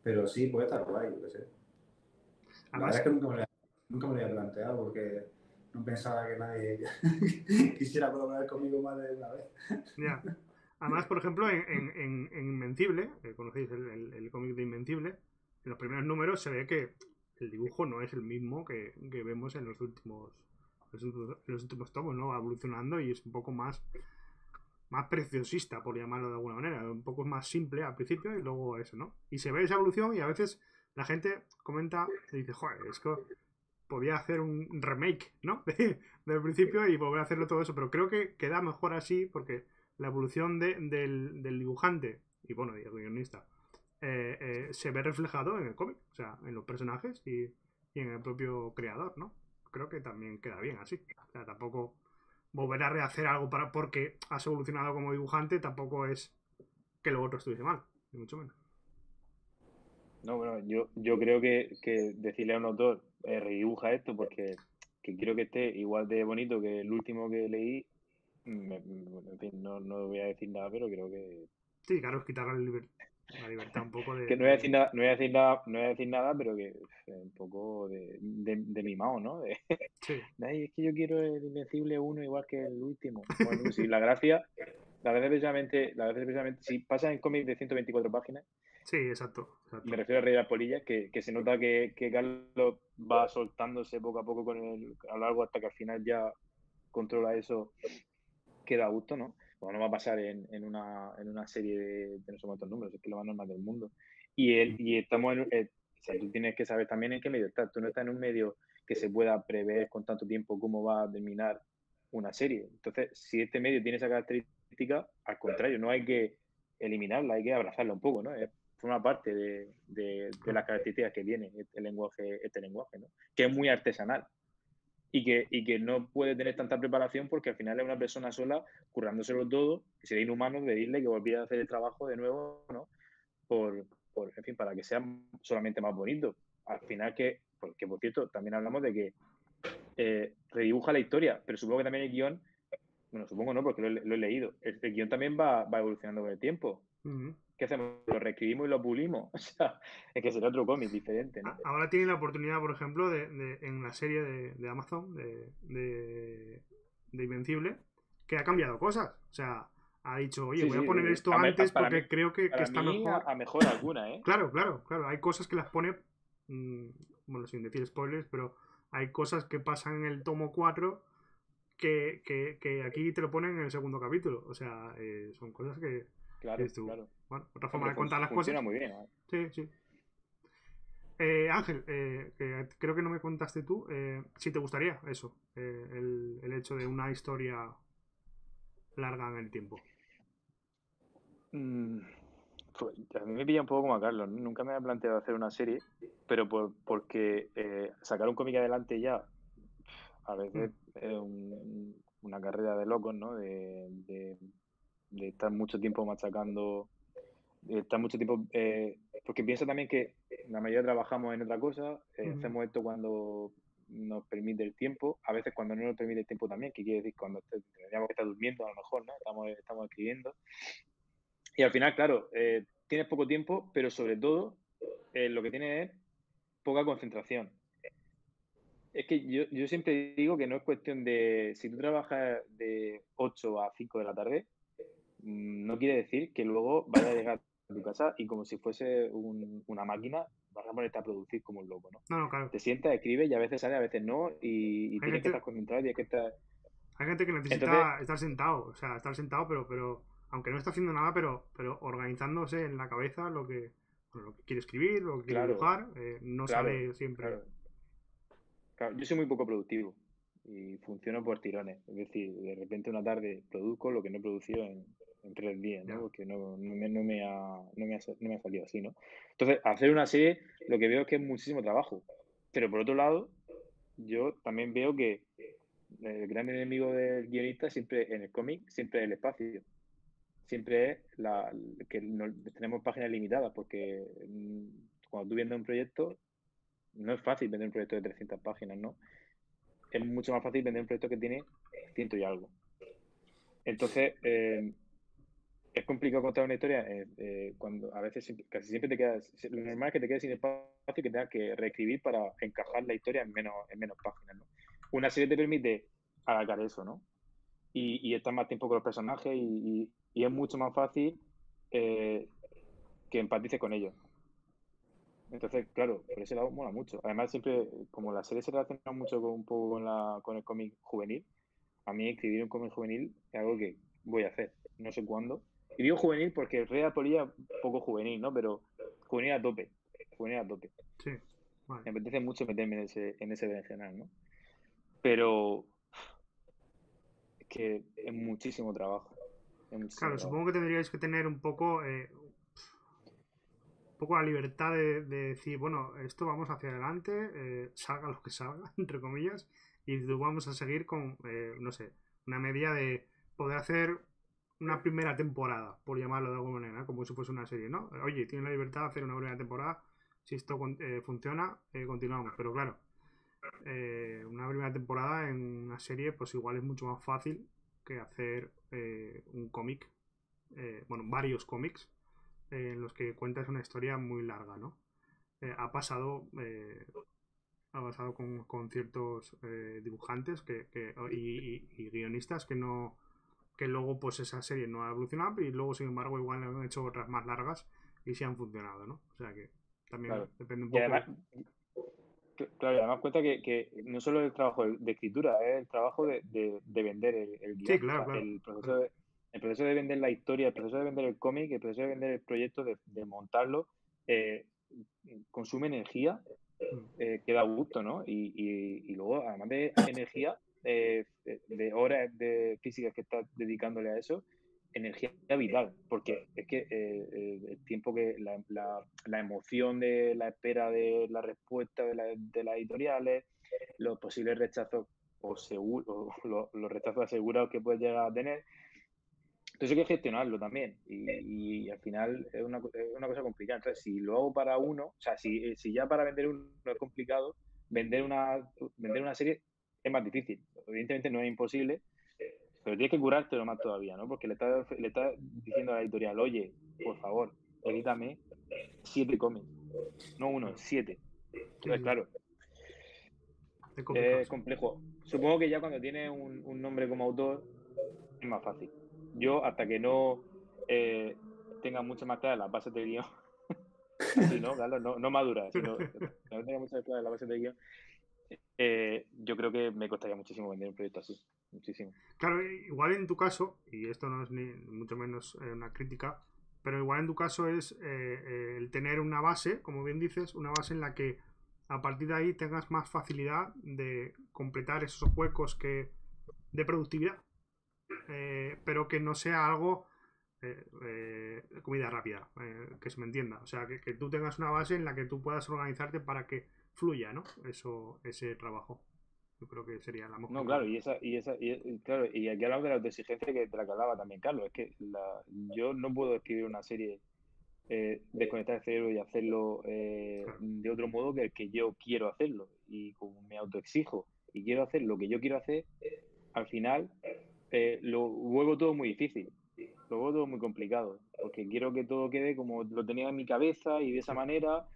Pero sí, puede estar guay, yo qué sé. La verdad Además, es que nunca me lo había planteado, porque no pensaba que nadie quisiera colaborar conmigo más de una vez. ya. Además, por ejemplo, en Invencible, conocéis el cómic de Invencible, en los primeros números se ve que el dibujo no es el mismo que vemos en los últimos tomos, ¿no? Va evolucionando y es un poco más preciosista, por llamarlo de alguna manera. Un poco más simple al principio y luego eso, ¿no? Y se ve esa evolución y a veces la gente comenta y dice, joder, es que podía hacer un remake, ¿no? Del principio y volver a hacerlo todo eso, pero creo que queda mejor así porque la evolución del dibujante y bueno, y el guionista se ve reflejado en el cómic, o sea, en los personajes y en el propio creador, ¿no? Creo que también queda bien así. O sea, tampoco volver a rehacer algo porque has evolucionado como dibujante tampoco es que lo otro estuviese mal, ni mucho menos. No, bueno, yo creo que decirle a un autor, redibuja esto porque que quiero que esté igual de bonito que el último que leí, en fin, no voy a decir nada, pero creo Sí, claro, es quitar la libertad un poco que no voy a decir nada, no voy a decir nada, no voy a decir nada, pero que un poco de mimado, ¿no? Sí, Ay, es que yo quiero el Invencible 1 igual que el último. Bueno, sí, la gracia precisamente, si pasa en cómics de 124 páginas, sí, exacto. me refiero a Rey de las Polillas, que se nota que Carlos va soltándose poco a poco a lo largo hasta que al final ya controla eso, queda a gusto, ¿no? Pues no va a pasar en una serie de no sé cuántos números, es que lo más normal del mundo. Y estamos o sea, tú tienes que saber también en qué medio estás. Tú no estás en un medio que se pueda prever con tanto tiempo cómo va a terminar una serie. Entonces, si este medio tiene esa característica, al contrario, no hay que eliminarla, hay que abrazarla un poco, ¿no? Forma parte de las características que tiene este lenguaje, ¿no? Que es muy artesanal y que no puede tener tanta preparación porque al final es una persona sola currándoselo todo, y sería inhumano pedirle que volviera a hacer el trabajo de nuevo, ¿no? En fin, para que sea solamente más bonito. Al final porque por cierto, también hablamos de que redibuja la historia, pero supongo que también el guión, bueno, supongo no, porque lo he leído, el guión también va evolucionando con el tiempo. Uh-huh. ¿Qué hacemos? ¿Lo reescribimos y lo pulimos? O sea, es que será otro cómic diferente, ¿no? Ahora tiene la oportunidad, por ejemplo, en la serie de Amazon de Invencible, que ha cambiado cosas. O sea, ha dicho, oye, Sí, voy a sí, poner esto antes porque creo que para está mí mejor. a mejor alguna, ¿eh? Claro. Hay cosas que las pone, bueno, sin decir spoilers, pero hay cosas que pasan en el tomo 4 que aquí te lo ponen en el segundo capítulo. O sea, son cosas que Claro, dices tú. claro. Bueno, otra forma de Hombre, contar las funciona cosas. muy bien, ¿eh? Sí, sí. Ángel, que creo que no me contaste tú, si te gustaría eso, el hecho de una historia larga en el tiempo. Pues, a mí me pilla un poco como a Carlos, ¿no? Nunca me había planteado hacer una serie, pero porque sacar un cómic adelante ya a veces es una carrera de locos, ¿no? De estar mucho tiempo machacando, de estar mucho tiempo... porque pienso también que la mayoría trabajamos en otra cosa, hacemos esto cuando nos permite el tiempo, a veces cuando no nos permite el tiempo también, que quiere decir cuando tendríamos que estar durmiendo a lo mejor, ¿no? Estamos escribiendo. Y al final, claro, tienes poco tiempo, pero sobre todo lo que tienes es poca concentración. Es que yo siempre digo que no es cuestión de, si tú trabajas de 8 a 5 de la tarde, no quiere decir que luego vayas a llegar a tu casa y como si fuese una máquina, vas a ponerte a producir como un loco, ¿no? No, claro. Te sientas, escribes y a veces sale, a veces no, y tienes que estar concentrado, tienes que estar... Hay gente que necesita estar sentado, o sea, estar sentado, pero aunque no está haciendo nada, pero organizándose en la cabeza lo que quiere escribir, lo que quiere dibujar, no sale siempre. Claro, yo soy muy poco productivo y funciono por tirones. Es decir, de repente una tarde produzco lo que no he producido en 3 días, ¿no? Porque no me ha salido así, ¿no? Entonces, hacer una serie, lo que veo es que es muchísimo trabajo. Pero por otro lado, yo también veo que el gran enemigo del guionista siempre en el cómic siempre es el espacio. Siempre es que tenemos páginas limitadas, porque cuando tú vendes un proyecto, no es fácil vender un proyecto de 300 páginas, ¿no? Es mucho más fácil vender un proyecto que tiene 100 y algo. Entonces, es complicado contar una historia cuando a veces casi siempre te quedas, lo normal es que te quedes sin espacio y que tengas que reescribir para encajar la historia en menos páginas, ¿no? Una serie te permite alargar eso, ¿no? Y estar más tiempo con los personajes y y es mucho más fácil que empatices con ellos. Entonces, claro, por ese lado mola mucho. Además, siempre, como la serie se relaciona mucho con, un poco con el cómic juvenil, a mí escribir un cómic juvenil es algo que voy a hacer, no sé cuándo. Y digo juvenil porque el Rey de la Polilla es poco juvenil, ¿no? Pero juvenil a tope, juvenil a tope. Sí, vale. Me apetece mucho meterme en ese berenjenal, ¿no? Pero es que es muchísimo trabajo. Es muchísimo Claro, trabajo. supongo que tendríais que tener un poco la libertad de decir, bueno, esto vamos hacia adelante, salga lo que salga, entre comillas, y vamos a seguir con, no sé, una media de poder hacer una primera temporada, por llamarlo de alguna manera, como si fuese una serie, ¿no? Oye, tienes la libertad de hacer una primera temporada, si esto funciona, continuamos, pero claro, una primera temporada en una serie, pues igual es mucho más fácil que hacer un cómic, bueno, varios cómics en los que cuentas una historia muy larga, ¿no? Ha pasado con ciertos dibujantes y guionistas que no que luego pues esa serie no ha evolucionado y luego sin embargo igual han hecho otras más largas y sí han funcionado, ¿no? O sea que también Claro. depende un Y poco. además, claro, y además cuenta que no solo el trabajo de escritura, es el trabajo de vender el Sí, guión. O claro, sea, claro. el proceso de vender la historia, el proceso de vender el cómic, el proceso de vender el proyecto, de montarlo, eh, consume energía que da gusto, ¿no? Y luego, además de energía, de horas de físicas que estás dedicándole a eso, energía vital, porque es que el tiempo la emoción de la espera de la respuesta de las editoriales, los posibles rechazos los rechazos asegurados que puedes llegar a tener, entonces hay que gestionarlo también y al final es una cosa complicada. Entonces, si lo hago para uno, o sea, si ya para vender uno es complicado, vender una serie es más difícil. Evidentemente no es imposible, pero tienes que curártelo más todavía, ¿no? Porque le estás diciendo a la editorial, oye, por favor, edítame 7 cómics, no uno, 7. Sí, Entonces, sí, claro, es complicado. es complejo. Supongo que ya cuando tienes un nombre como autor es más fácil. Yo, hasta que no tenga mucho más claras las bases del guión, así, ¿no? Claro, no madura, sino que no tenga muchas claras las bases del guión, yo creo que me costaría muchísimo vender un proyecto así. Muchísimo. Claro, igual en tu caso, y esto no es ni mucho menos una crítica, pero igual en tu caso es el tener una base, como bien dices, una base en la que a partir de ahí tengas más facilidad de completar esos huecos de productividad, pero que no sea algo comida rápida, que se me entienda. O sea, que tú tengas una base en la que tú puedas organizarte para que fluya, ¿no? Ese trabajo. Yo creo que sería la No, mejor claro, manera. claro, y aquí hablamos de la autoexigencia de la que hablaba también Carlos. Es que yo no puedo escribir una serie, desconectar el cerebro y hacerlo Claro. de otro modo que el que yo quiero hacerlo. Y como me autoexijo y quiero hacer lo que yo quiero hacer, al final lo vuelvo todo muy difícil, lo vuelvo todo muy complicado, porque quiero que todo quede como lo tenía en mi cabeza y de esa Sí. manera,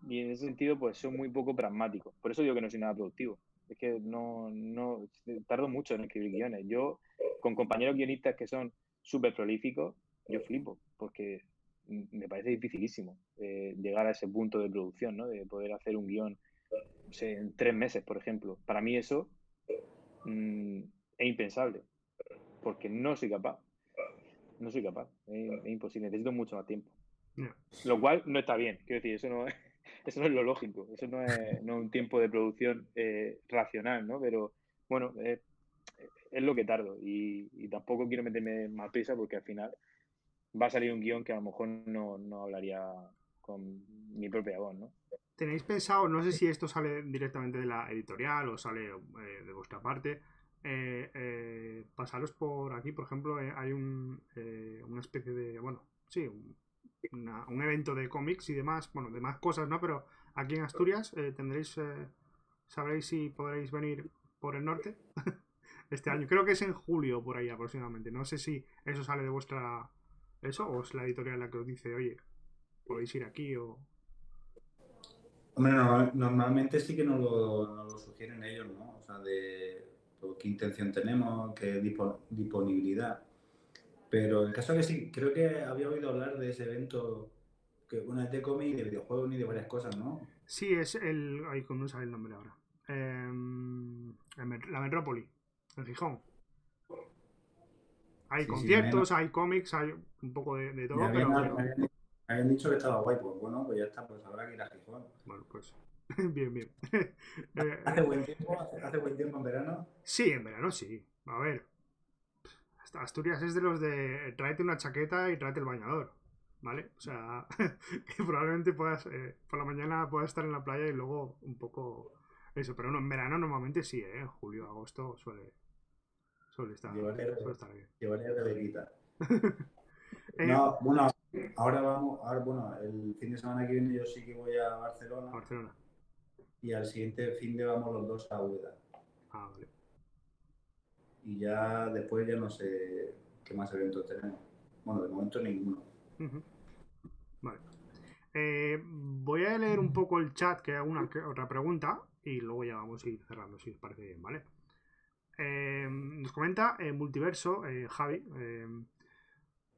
y en ese sentido pues soy muy poco pragmático. Por eso digo que no soy nada productivo. Es que no tardo mucho en escribir guiones. Yo, con compañeros guionistas que son súper prolíficos, yo flipo, porque me parece dificilísimo llegar a ese punto de producción, ¿no? De poder hacer un guión, no sé, en 3 meses, por ejemplo. Para mí eso es impensable, porque no soy capaz. No soy capaz, es imposible, necesito mucho más tiempo. Yeah. Lo cual no está bien, quiero decir, eso no es lo lógico, eso no es un tiempo de producción racional, ¿no? Pero bueno, es lo que tardo y tampoco quiero meterme más prisa porque al final va a salir un guión que a lo mejor no hablaría con mi propia voz, ¿no? ¿Tenéis pensado, no sé si esto sale directamente de la editorial o sale de vuestra parte, pasaros por aquí, por ejemplo, hay una especie de, bueno, sí, un evento de cómics y demás, bueno, de más cosas, ¿no? Pero aquí en Asturias sabréis si podréis venir por el norte este año. Creo que es en julio, por ahí aproximadamente. No sé si eso sale de vuestra... Eso, o es la editorial la que os dice, oye, podéis ir aquí o... Hombre, normalmente sí que nos lo sugieren ellos, ¿no? O sea, de pues, qué intención tenemos, qué disponibilidad. Pero el caso es que sí, creo que había oído hablar de ese evento, que bueno, es de cómic, de videojuegos y de varias cosas, ¿no? Sí, es el. Ay, ¿cómo no sale el nombre ahora? La Metrópoli, en Gijón. Hay Sí, también conciertos, hay cómics, hay un poco de me todo, habían, pero. me habían dicho que estaba guay, pues bueno, pues ya está, pues habrá que ir a Gijón. Bueno, pues. Bien, bien. Hace buen tiempo, hace buen tiempo en verano. Sí, en verano sí. A ver, Asturias es de los de tráete una chaqueta y tráete el bañador, ¿vale? O sea, que probablemente puedas, por la mañana puedas estar en la playa y luego un poco eso, pero no, en verano normalmente sí, ¿eh? En julio, agosto suele estar bien. Llevaré rebequita. Eh, No, bueno, ahora vamos, ahora bueno, el fin de semana que viene yo sí que voy a Barcelona Barcelona. y al siguiente fin de vamos los dos a Úbeda. Ah, vale. Y ya después ya no sé qué más eventos tenemos. Bueno, de momento ninguno. Ujú. Vale. Voy a leer un poco el chat, que hay otra pregunta, y luego ya vamos a ir cerrando, si os parece bien, ¿vale? Nos comenta Multiverso, Javi.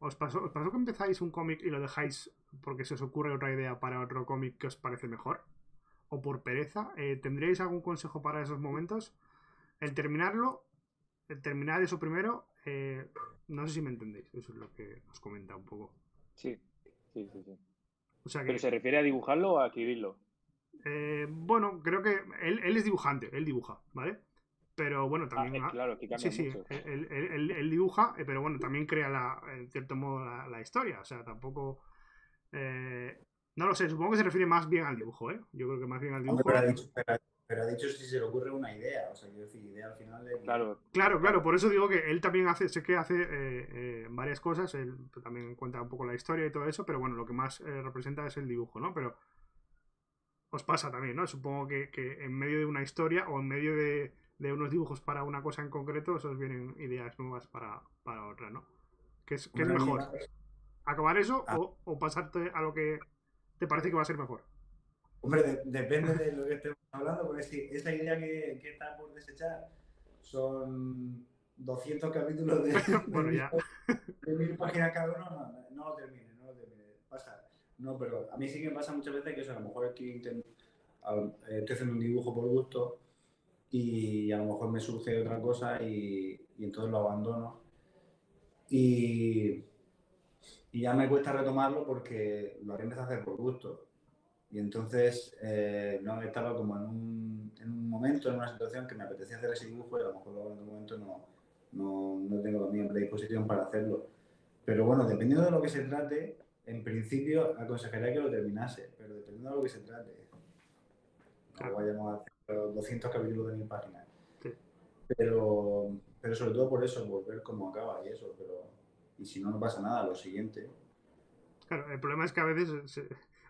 ¿Os pasó que empezáis un cómic y lo dejáis porque se os ocurre otra idea para otro cómic que os parece mejor? ¿O por pereza? ¿Tendríais algún consejo para esos momentos? El terminarlo, el terminar eso primero, no sé si me entendéis, eso es lo que os comenta un poco. Sí, sí, sí, sí. O sea ¿Pero que, se refiere a dibujarlo o a escribirlo? bueno, creo que él es dibujante, él dibuja, ¿vale? Pero bueno, Ah, también. es claro, que Sí, cambia sí, mucho. él dibuja, pero bueno, también crea en cierto modo la historia. O sea, tampoco. eh, no lo sé, supongo que se refiere más bien al dibujo, ¿eh? Yo creo que más bien al Hombre, dibujo. pero ha dicho si se le ocurre una idea. O sea, quiero decir, idea al final de guión. Claro, Claro, claro. por eso digo que él también sé que hace varias cosas, él también cuenta un poco la historia y todo eso, pero bueno, lo que más representa es el dibujo, ¿no? Pero os pasa también, ¿no? Supongo que en medio de una historia o en medio de unos dibujos para una cosa en concreto, os vienen ideas nuevas para otra, ¿no? ¿Qué es Hombre, a mí mejor? ¿Acabar eso ah, o pasarte a lo que te parece que va a ser mejor? hombre, depende de lo que estemos hablando, porque si esa idea que está por desechar son 200 capítulos Bueno, ya. de 1000 páginas cada uno, no lo termine, no lo termine. Pasa. No, pero a mí sí que me pasa muchas veces que eso, a lo mejor estoy haciendo un dibujo por gusto y a lo mejor me surge otra cosa y entonces lo abandono. Y, y ya me cuesta retomarlo porque lo había empezado a hacer por gusto. Y entonces no estaba como en un momento, en una situación que me apetecía hacer ese dibujo y a lo mejor luego en otro momento no tengo la misma predisposición para hacerlo. Pero bueno, dependiendo de lo que se trate, en principio aconsejaría que lo terminase, pero dependiendo de lo que se trate. No Claro, vayamos a hacer los 200 capítulos de 1000 páginas. sí. Pero sobre todo por eso, por ver cómo acaba y eso. Y si no, no pasa nada, lo siguiente. Claro, el problema es que a veces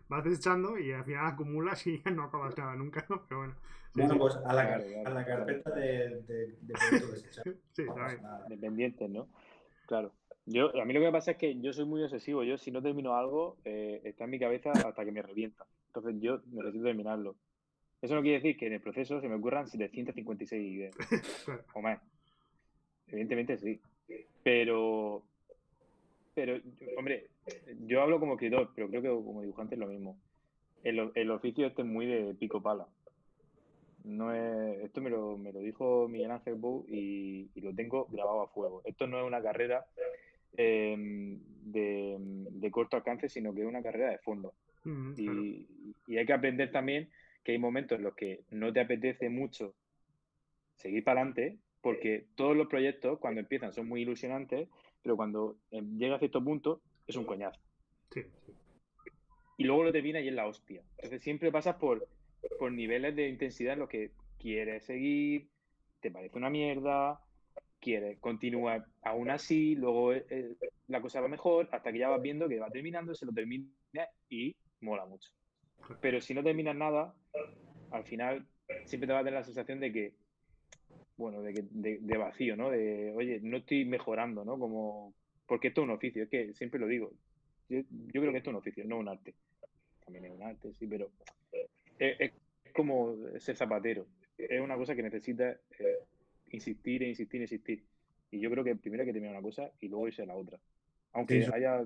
vas desechando y al final acumulas y ya no acabas nada nunca, ¿no? Pero bueno, sí, Bueno, sí. pues a la, Claro, a la claro. carpeta de proyectos desechados. Sí, No pasa también. nada. Dependientes, ¿no? Claro. A mí lo que me pasa es que yo soy muy obsesivo. Yo, si no termino algo, está en mi cabeza hasta que me revienta. Entonces, yo necesito terminarlo. Eso no quiere decir que en el proceso se me ocurran 756 ideas Claro. o más. Evidentemente sí. Pero, hombre, yo hablo como escritor, pero creo que como dibujante es lo mismo. El oficio este es muy de pico pala. No es, esto me lo dijo Miguel Ángel Bou y lo tengo grabado a fuego. Esto no es una carrera de corto alcance, sino que es una carrera de fondo. Claro. Y hay que aprender también que hay momentos en los que no te apetece mucho seguir para adelante, porque todos los proyectos cuando empiezan son muy ilusionantes, pero cuando llega a cierto punto es un coñazo. Sí, sí. Y luego lo termina y es la hostia. Entonces siempre pasas por niveles de intensidad en los que quieres seguir, te parece una mierda, quieres continuar aún así, luego la cosa va mejor, hasta que ya vas viendo que va terminando, se lo termina y mola mucho. Pero si no terminas nada, al final siempre te va a tener la sensación de que, bueno, de vacío, ¿no? De, oye, no estoy mejorando, ¿no? Porque esto es un oficio, es que siempre lo digo. Yo creo que esto es un oficio, no un arte. También es un arte, sí, pero es como ser zapatero. Es una cosa que necesita insistir e insistir e insistir. Y yo creo que primero hay que terminar una cosa y luego irse a la otra. Aunque Sí, haya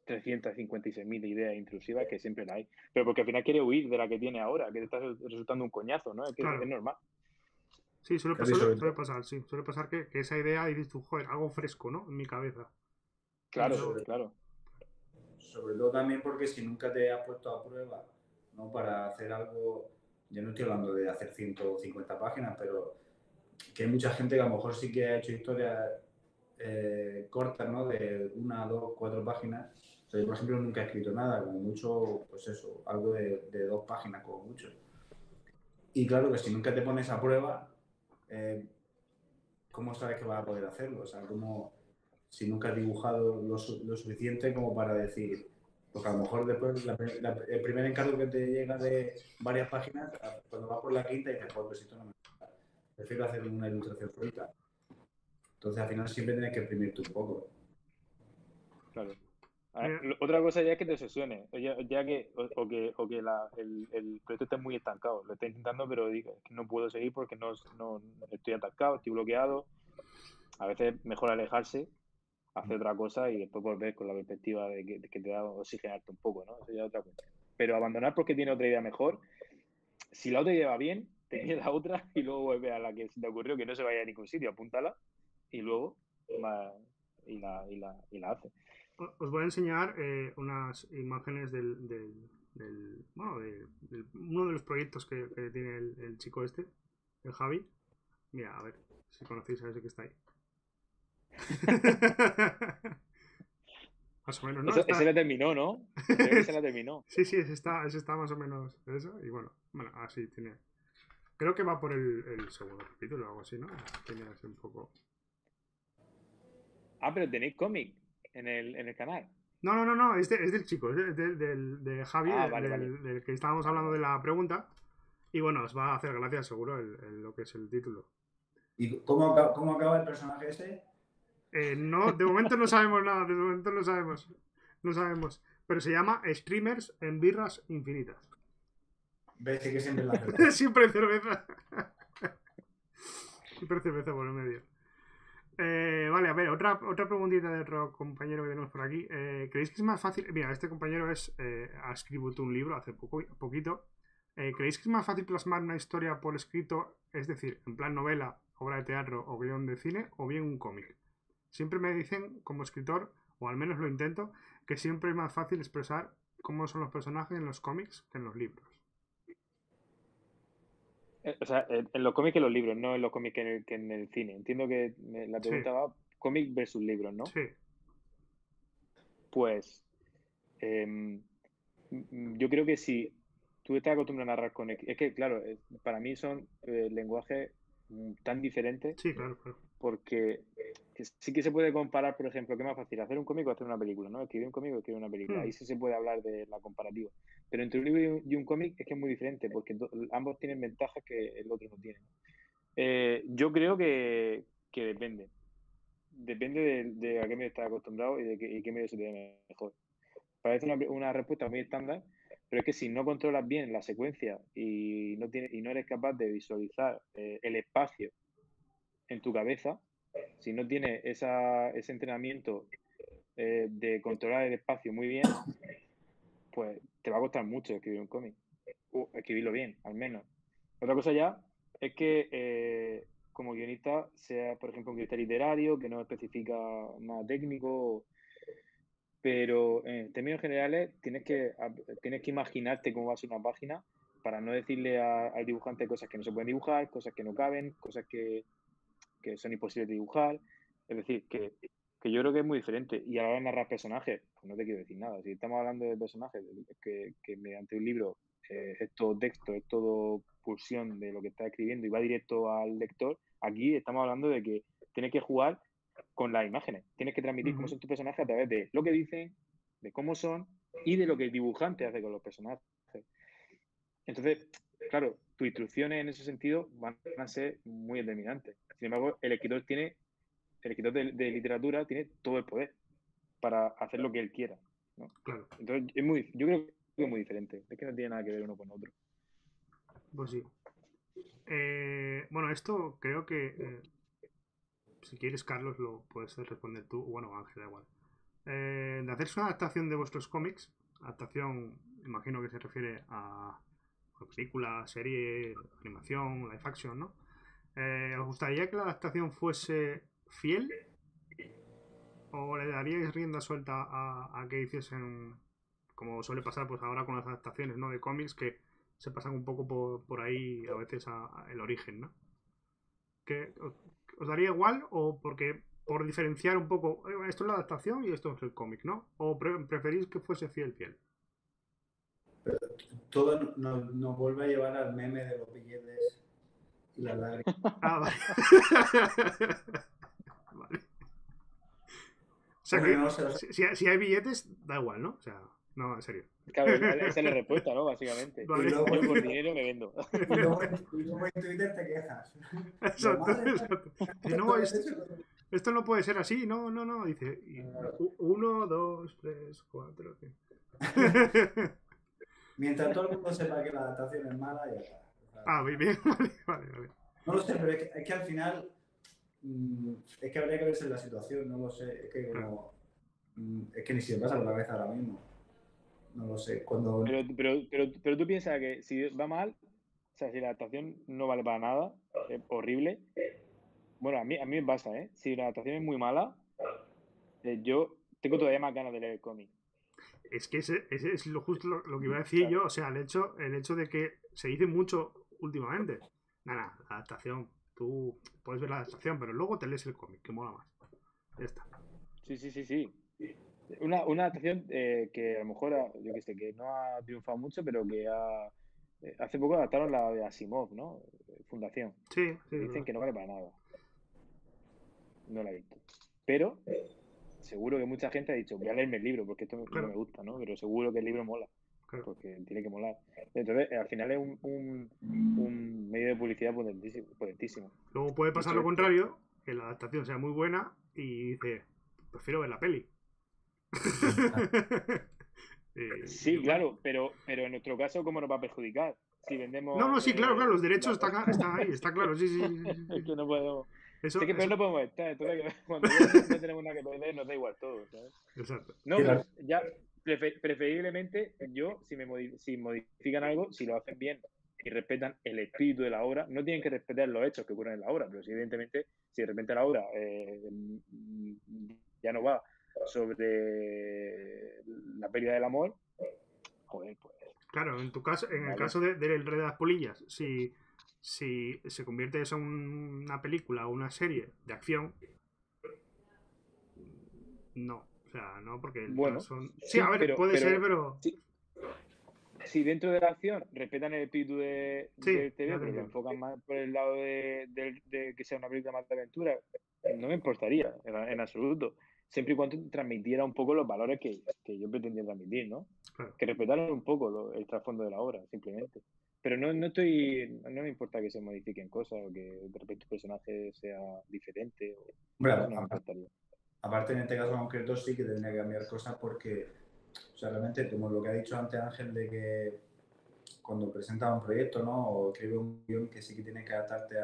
356.000 ideas intrusivas, que siempre la hay. Pero porque al final quiere huir de la que tiene ahora, que te está resultando un coñazo, ¿no? Es que Claro. es normal. Sí, claro, y sobre suele todo, pasar, sí. Suele pasar que esa idea dices tú, joder, algo fresco, ¿no? En mi cabeza. Y Claro, luego, claro. sobre todo también porque si nunca te has puesto a prueba, ¿no? Para hacer algo, yo no estoy hablando de hacer 150 páginas, pero que hay mucha gente que a lo mejor sí que ha hecho historias cortas, ¿no? De 1, 2, 4 páginas. O sea, yo, por ejemplo, nunca he escrito nada, como mucho, pues eso, algo de 2 páginas, como mucho. Y claro que si nunca te pones a prueba, ¿cómo sabes que vas a poder hacerlo? O sea, como si nunca has dibujado lo suficiente como para decir, porque a lo mejor después el primer encargo que te llega de varias páginas, cuando vas por la quinta dices, pues esto no me gusta, prefiero hacer una ilustración solita. Entonces al final siempre tienes que exprimirte un poco. Claro. mira, Otra cosa ya es que te obsesiones, ya que, o que el proyecto esté muy estancado. Lo estoy intentando, pero digo, es que no puedo seguir porque no estoy atascado, estoy bloqueado. A veces es mejor alejarse, hacer otra cosa y después volver con la perspectiva de que te da oxigenarte un poco, ¿no? Eso ya es otra cuestión. Pero abandonar porque tiene otra idea mejor. Si la otra idea va bien, te queda la otra y luego vuelve a la que se te ocurrió, que no se vaya a ningún sitio, apúntala y luego va y la hace. os voy a enseñar unas imágenes bueno, uno de los proyectos que tiene el chico este, el Javi. Mira, a ver si conocéis a ese que está ahí. Más o menos, ¿no? Ese la Está... terminó, ¿no? Creo que se la terminó. Sí, sí, ese está más o menos eso. Y bueno, así tiene. Creo que va por el segundo capítulo o algo así, ¿no? Tiene así un poco. Ah, pero tenéis cómic en el canal. No, no, no, no, es del chico, de Javi, Ah, vale, vale. del que estábamos Vale, hablando de vale. la pregunta. Y bueno, os va a hacer gracia seguro lo que es el título. ¿Y cómo acaba el personaje ese? No, de momento no sabemos nada, de momento no sabemos. No sabemos. Pero se llama Streamers en Birras Infinitas. Ves que siempre la cerveza. Siempre cerveza. Siempre cerveza por el medio. Vale, a ver, otra preguntita de otro compañero que tenemos por aquí. ¿Creéis que es más fácil? Mira, este compañero ha escrito un libro hace poquito. ¿Creéis que es más fácil plasmar una historia por escrito, es decir, en plan novela, obra de teatro o guión de cine, o bien un cómic? Siempre me dicen, como escritor, o al menos lo intento, que siempre es más fácil expresar cómo son los personajes en los cómics que en los libros. O sea, en los cómics que en los libros, no en los cómics que en el cine. Entiendo que la Sí, pregunta va cómic versus libros, ¿no? sí. Pues yo creo que si tú estás acostumbrado a narrar con... Es que, claro, para mí son lenguajes tan diferentes Sí, claro, claro. porque sí que se puede comparar, por ejemplo, ¿qué es más fácil? ¿Hacer un cómic o hacer una película? ¿No? Escribir un cómic o escribir una película. Ahí sí se puede hablar de la comparativa. Pero entre un libro y un cómic es que es muy diferente porque ambos tienen ventajas que el otro no tiene. Yo creo que depende. Depende de a qué medio estás acostumbrado y qué medio se te dé mejor. Parece una respuesta muy estándar, pero es que si no controlas bien la secuencia y no eres capaz de visualizar el espacio en tu cabeza, si no tienes ese entrenamiento de controlar el espacio muy bien, pues te va a costar mucho escribir un cómic. O escribirlo bien, al menos. Otra cosa ya es que como guionista sea, por ejemplo, un guionista literario que no especifica nada técnico, pero en términos generales tienes que imaginarte cómo va a ser una página para no decirle al dibujante cosas que no se pueden dibujar, cosas que no caben, cosas que son imposibles de dibujar. Es decir, que yo creo que es muy diferente. Y a la hora de narrar personajes, pues no te quiero decir nada. Si estamos hablando de personajes que mediante un libro es todo texto, es todo pulsión de lo que está escribiendo y va directo al lector, aquí estamos hablando de que tienes que jugar con las imágenes. Tienes que transmitir cómo Ujú. son tus personajes a través de lo que dicen, de cómo son y de lo que el dibujante hace con los personajes. Entonces, claro, tus instrucciones en ese sentido van a ser muy determinantes. Sin embargo, el escritor de literatura tiene todo el poder para hacer lo que él quiera, ¿no? Claro, Entonces, yo creo que es muy diferente. Es que no tiene nada que ver uno con otro. pues sí. Bueno, esto creo que si quieres, Carlos, lo puedes responder tú. Bueno, Ángel, da igual. de hacerse una adaptación de vuestros cómics, adaptación, imagino que se refiere a película, serie, animación, live action, ¿no? ¿Os gustaría que la adaptación fuese fiel? ¿O le daríais rienda suelta a que hiciesen, como suele pasar pues ahora con las adaptaciones, ¿no? De cómics que se pasan un poco por ahí a veces el origen, ¿no? ¿Que os daría igual o porque por diferenciar un poco, esto es la adaptación y esto es el cómic, ¿no? ¿O preferís que fuese fiel? Todo nos vuelve a llevar al meme de los billetes y las lágrimas. Ah, vale. Vale. O sea Hombre, que no sé, si hay billetes, da igual, ¿no? O sea, no, en serio. Claro, esa es la respuesta, ¿no? Básicamente. Vale. Yo por dinero me vendo. Y luego en Twitter te quejas. Exacto, Madre, exacto. Dice, no, esto no puede ser así, no. Dice, 1, 2, 3, 4, 5. Mientras todo el mundo sepa que la adaptación es mala, ya está. Ah, muy bien, vale. No lo sé, pero es que al final es que habría que verse en la situación, no lo sé. Es que como es que ni se me pasa por la cabeza ahora mismo. No lo sé. Cuando Pero tú piensas que si va mal, o sea, si la adaptación no vale para nada, es horrible. Bueno, a mí me pasa, ¿eh? Si la adaptación es muy mala, yo tengo todavía más ganas de leer el cómic. Es que ese es justo lo que iba a decir yo. O sea, el hecho de que se dice mucho últimamente. Nada, la adaptación. Tú puedes ver la adaptación, pero luego te lees el cómic, que mola más. Ya está. Sí. Una adaptación que a lo mejor, yo qué sé, que no ha triunfado mucho, pero que hace poco adaptaron la de Asimov, ¿no? Fundación. Sí. Dicen que no vale para nada. No la he visto. Pero seguro que mucha gente ha dicho, voy a leerme el libro, porque esto Claro. no me gusta, ¿no? Pero seguro que el libro mola. Claro. Porque tiene que molar. Entonces, al final es un medio de publicidad potentísimo. Luego puede pasar lo Entonces, contrario, que la adaptación sea muy buena y dice, prefiero ver la peli. Sí, claro, pero en nuestro caso, ¿cómo nos va a perjudicar? Si vendemos. No, sí, claro, los derechos están ahí, está claro, sí. Es que no podemos. Eso, Sé que peor eso. no podemos estar. Entonces, cuando ya no tenemos nada que perder, nos da igual todo, ¿sabes? Exacto. No, pero ya preferiblemente yo, si modifican algo, si lo hacen bien y respetan el espíritu de la obra, no tienen que respetar los hechos que ocurren en la obra, pero si evidentemente, si de repente la obra ya no va sobre la pérdida del amor, joder, pues. Claro, en tu caso, en el Vale. caso del Rey de las Polillas, si se convierte eso en una película o una serie de acción, no. O sea, no, porque Bueno, son. Sí, sí, a ver, puede ser, pero. Si dentro de la acción respetan el espíritu Sí, del TV, ya te pero lo entiendo. enfocan más por el lado de que sea una película más de aventura, no me importaría en absoluto. Siempre y cuando transmitiera un poco los valores que yo pretendía transmitir, ¿no? Claro. Que respetaran un poco el trasfondo de la obra, simplemente. Pero no me importa que se modifiquen cosas o que de repente el personaje sea diferente. Hombre, Eso no me importaría. aparte en este caso concreto sí que tendría que cambiar cosas porque, o sea, realmente como lo que ha dicho antes Ángel de que cuando presenta un proyecto, ¿no? O escribe un guión que sí que tiene que adaptarte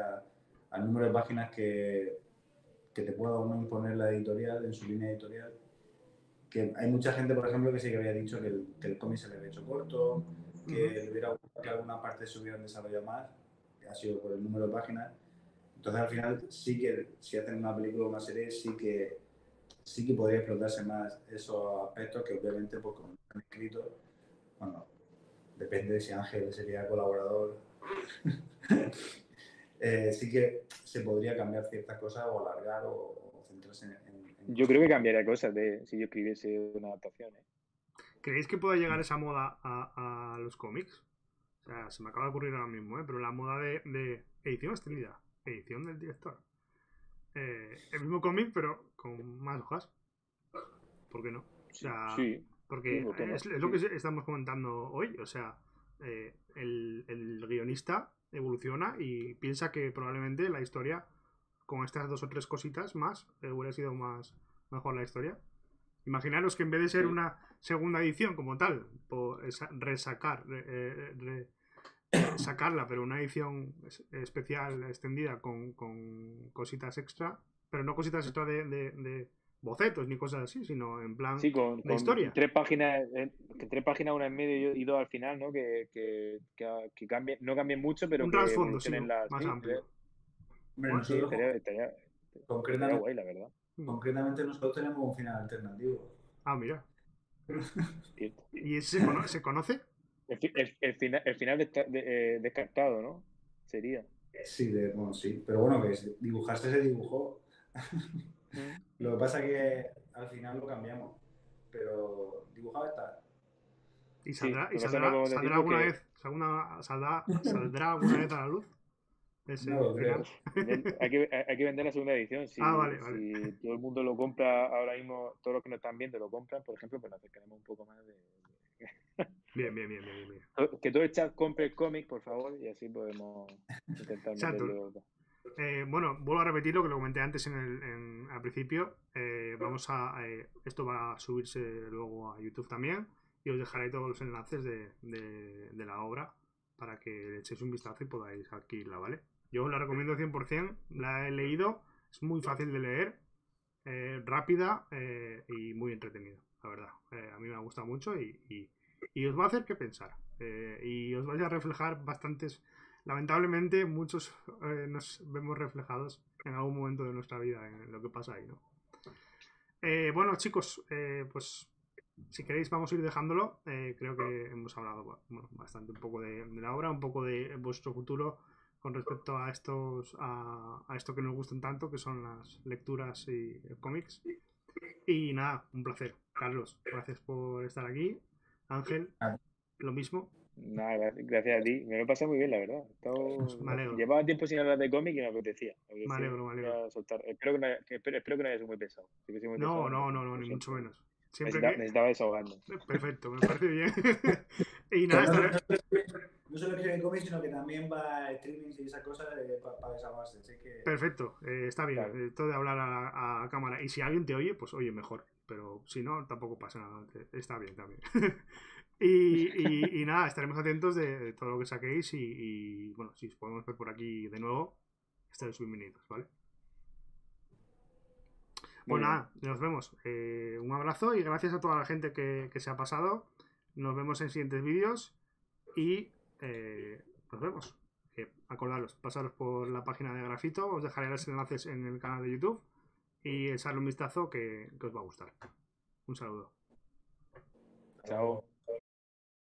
al número de páginas que te pueda uno imponer la editorial en su línea editorial. Que hay mucha gente, por ejemplo, que sí que había dicho que el cómic se le había hecho corto, que le hubiera gustado que alguna parte se hubieran desarrollado más, que ha sido por el número de páginas. Entonces al final sí que si hacen una película o una serie sí que podría explotarse más esos aspectos que obviamente pues como han escrito, bueno, depende de si Ángel sería colaborador, sí que se podría cambiar ciertas cosas o alargar o centrarse en yo creo que cambiaría cosas si yo escribiese una adaptación, ¿eh? ¿Creéis que pueda llegar esa moda a los cómics? O sea, se me acaba de ocurrir ahora mismo, pero la moda de edición extendida, edición del director. El mismo cómic, pero con más hojas. ¿Por qué no? O sea, sí. porque Sí, ¿por qué no? es lo que estamos comentando hoy. O sea, el guionista evoluciona y piensa que probablemente la historia, con estas 2 o 3 cositas más, hubiera sido mejor la historia. Imaginaros que en vez de ser una segunda edición como tal, sacarla, pero una edición especial extendida con cositas extra, pero no cositas extra de bocetos ni cosas así, sino en plan Sí, con la historia. 3 páginas, que 3 páginas, una en medio y 2 al final, ¿no? Que cambien, no cambien mucho, pero Un que trasfondo, sí, evolucionen las. más Sí, amplio. Hombre, Bueno, sí, nosotros estaría concretamente, guay, la verdad. concretamente nosotros tenemos un final alternativo. Ah, mira. Cierto. ¿Y ese se conoce? El final descartado, ¿no? Sería. Sí, bueno, sí, pero bueno, que dibujarse se dibujó. Lo que pasa es que al final lo cambiamos, pero dibujado está. ¿Y Sí, saldrá, lo que pasa es que no podemos saldrá decirlo alguna que vez? ¿Saldrá alguna vez a la luz? Ese No lo creo. final. hay que vender la segunda edición. Ah, vale, vale. Si todo el mundo lo compra ahora mismo, todos los que nos están viendo lo compran, por ejemplo, pues nos acercaremos un poco más de. Bien, bien, bien, bien, bien, bien. Que todo el chat compre el cómic, por favor, y así podemos intentar Exacto. meterlo. Bueno, vuelvo a repetir lo que lo comenté antes al principio. Esto va a subirse luego a YouTube también. Y os dejaré todos los enlaces de la obra para que le echéis un vistazo y podáis adquirirla, ¿vale? Yo os la recomiendo 100%. La he leído. Es muy fácil de leer. Rápida y muy entretenida, la verdad. A mí me ha gustado mucho y os va a hacer que pensar. Y os vais a reflejar bastantes. Lamentablemente, muchos nos vemos reflejados en algún momento de nuestra vida en lo que pasa ahí, ¿no? Bueno, chicos, pues si queréis vamos a ir dejándolo. Creo que hemos hablado bastante un poco de la obra, un poco de vuestro futuro con respecto a esto que nos gustan tanto, que son las lecturas y cómics. Y nada, un placer. Carlos, gracias por estar aquí. Ángel, lo mismo. Nada, gracias a ti. Me lo he pasado muy bien, la verdad. Me alegro. Llevaba tiempo sin hablar de cómic y me apetecía. Me alegro. Espero que no haya sido muy pesado. No, ni mucho menos. Necesitaba desahogarme. Perfecto, me parece bien. Y Que nada, no solo escribe cómics, sino que también va a streamings y esas cosas para desahogarse. Así que... Perfecto, está bien. Claro. Esto de hablar a cámara. Y si alguien te oye, pues oye mejor. Pero si no, tampoco pasa nada. Está bien también. y nada, estaremos atentos de todo lo que saquéis. Y bueno, si os podemos ver por aquí de nuevo, estaréis bienvenidos, ¿vale? Pues nada, nos vemos. Un abrazo y gracias a toda la gente que se ha pasado. Nos vemos en siguientes vídeos y nos vemos. Acordaros, pasaros por la página de Grafito, os dejaré los enlaces en el canal de YouTube y echarle un vistazo que os va a gustar. Un saludo. Chao.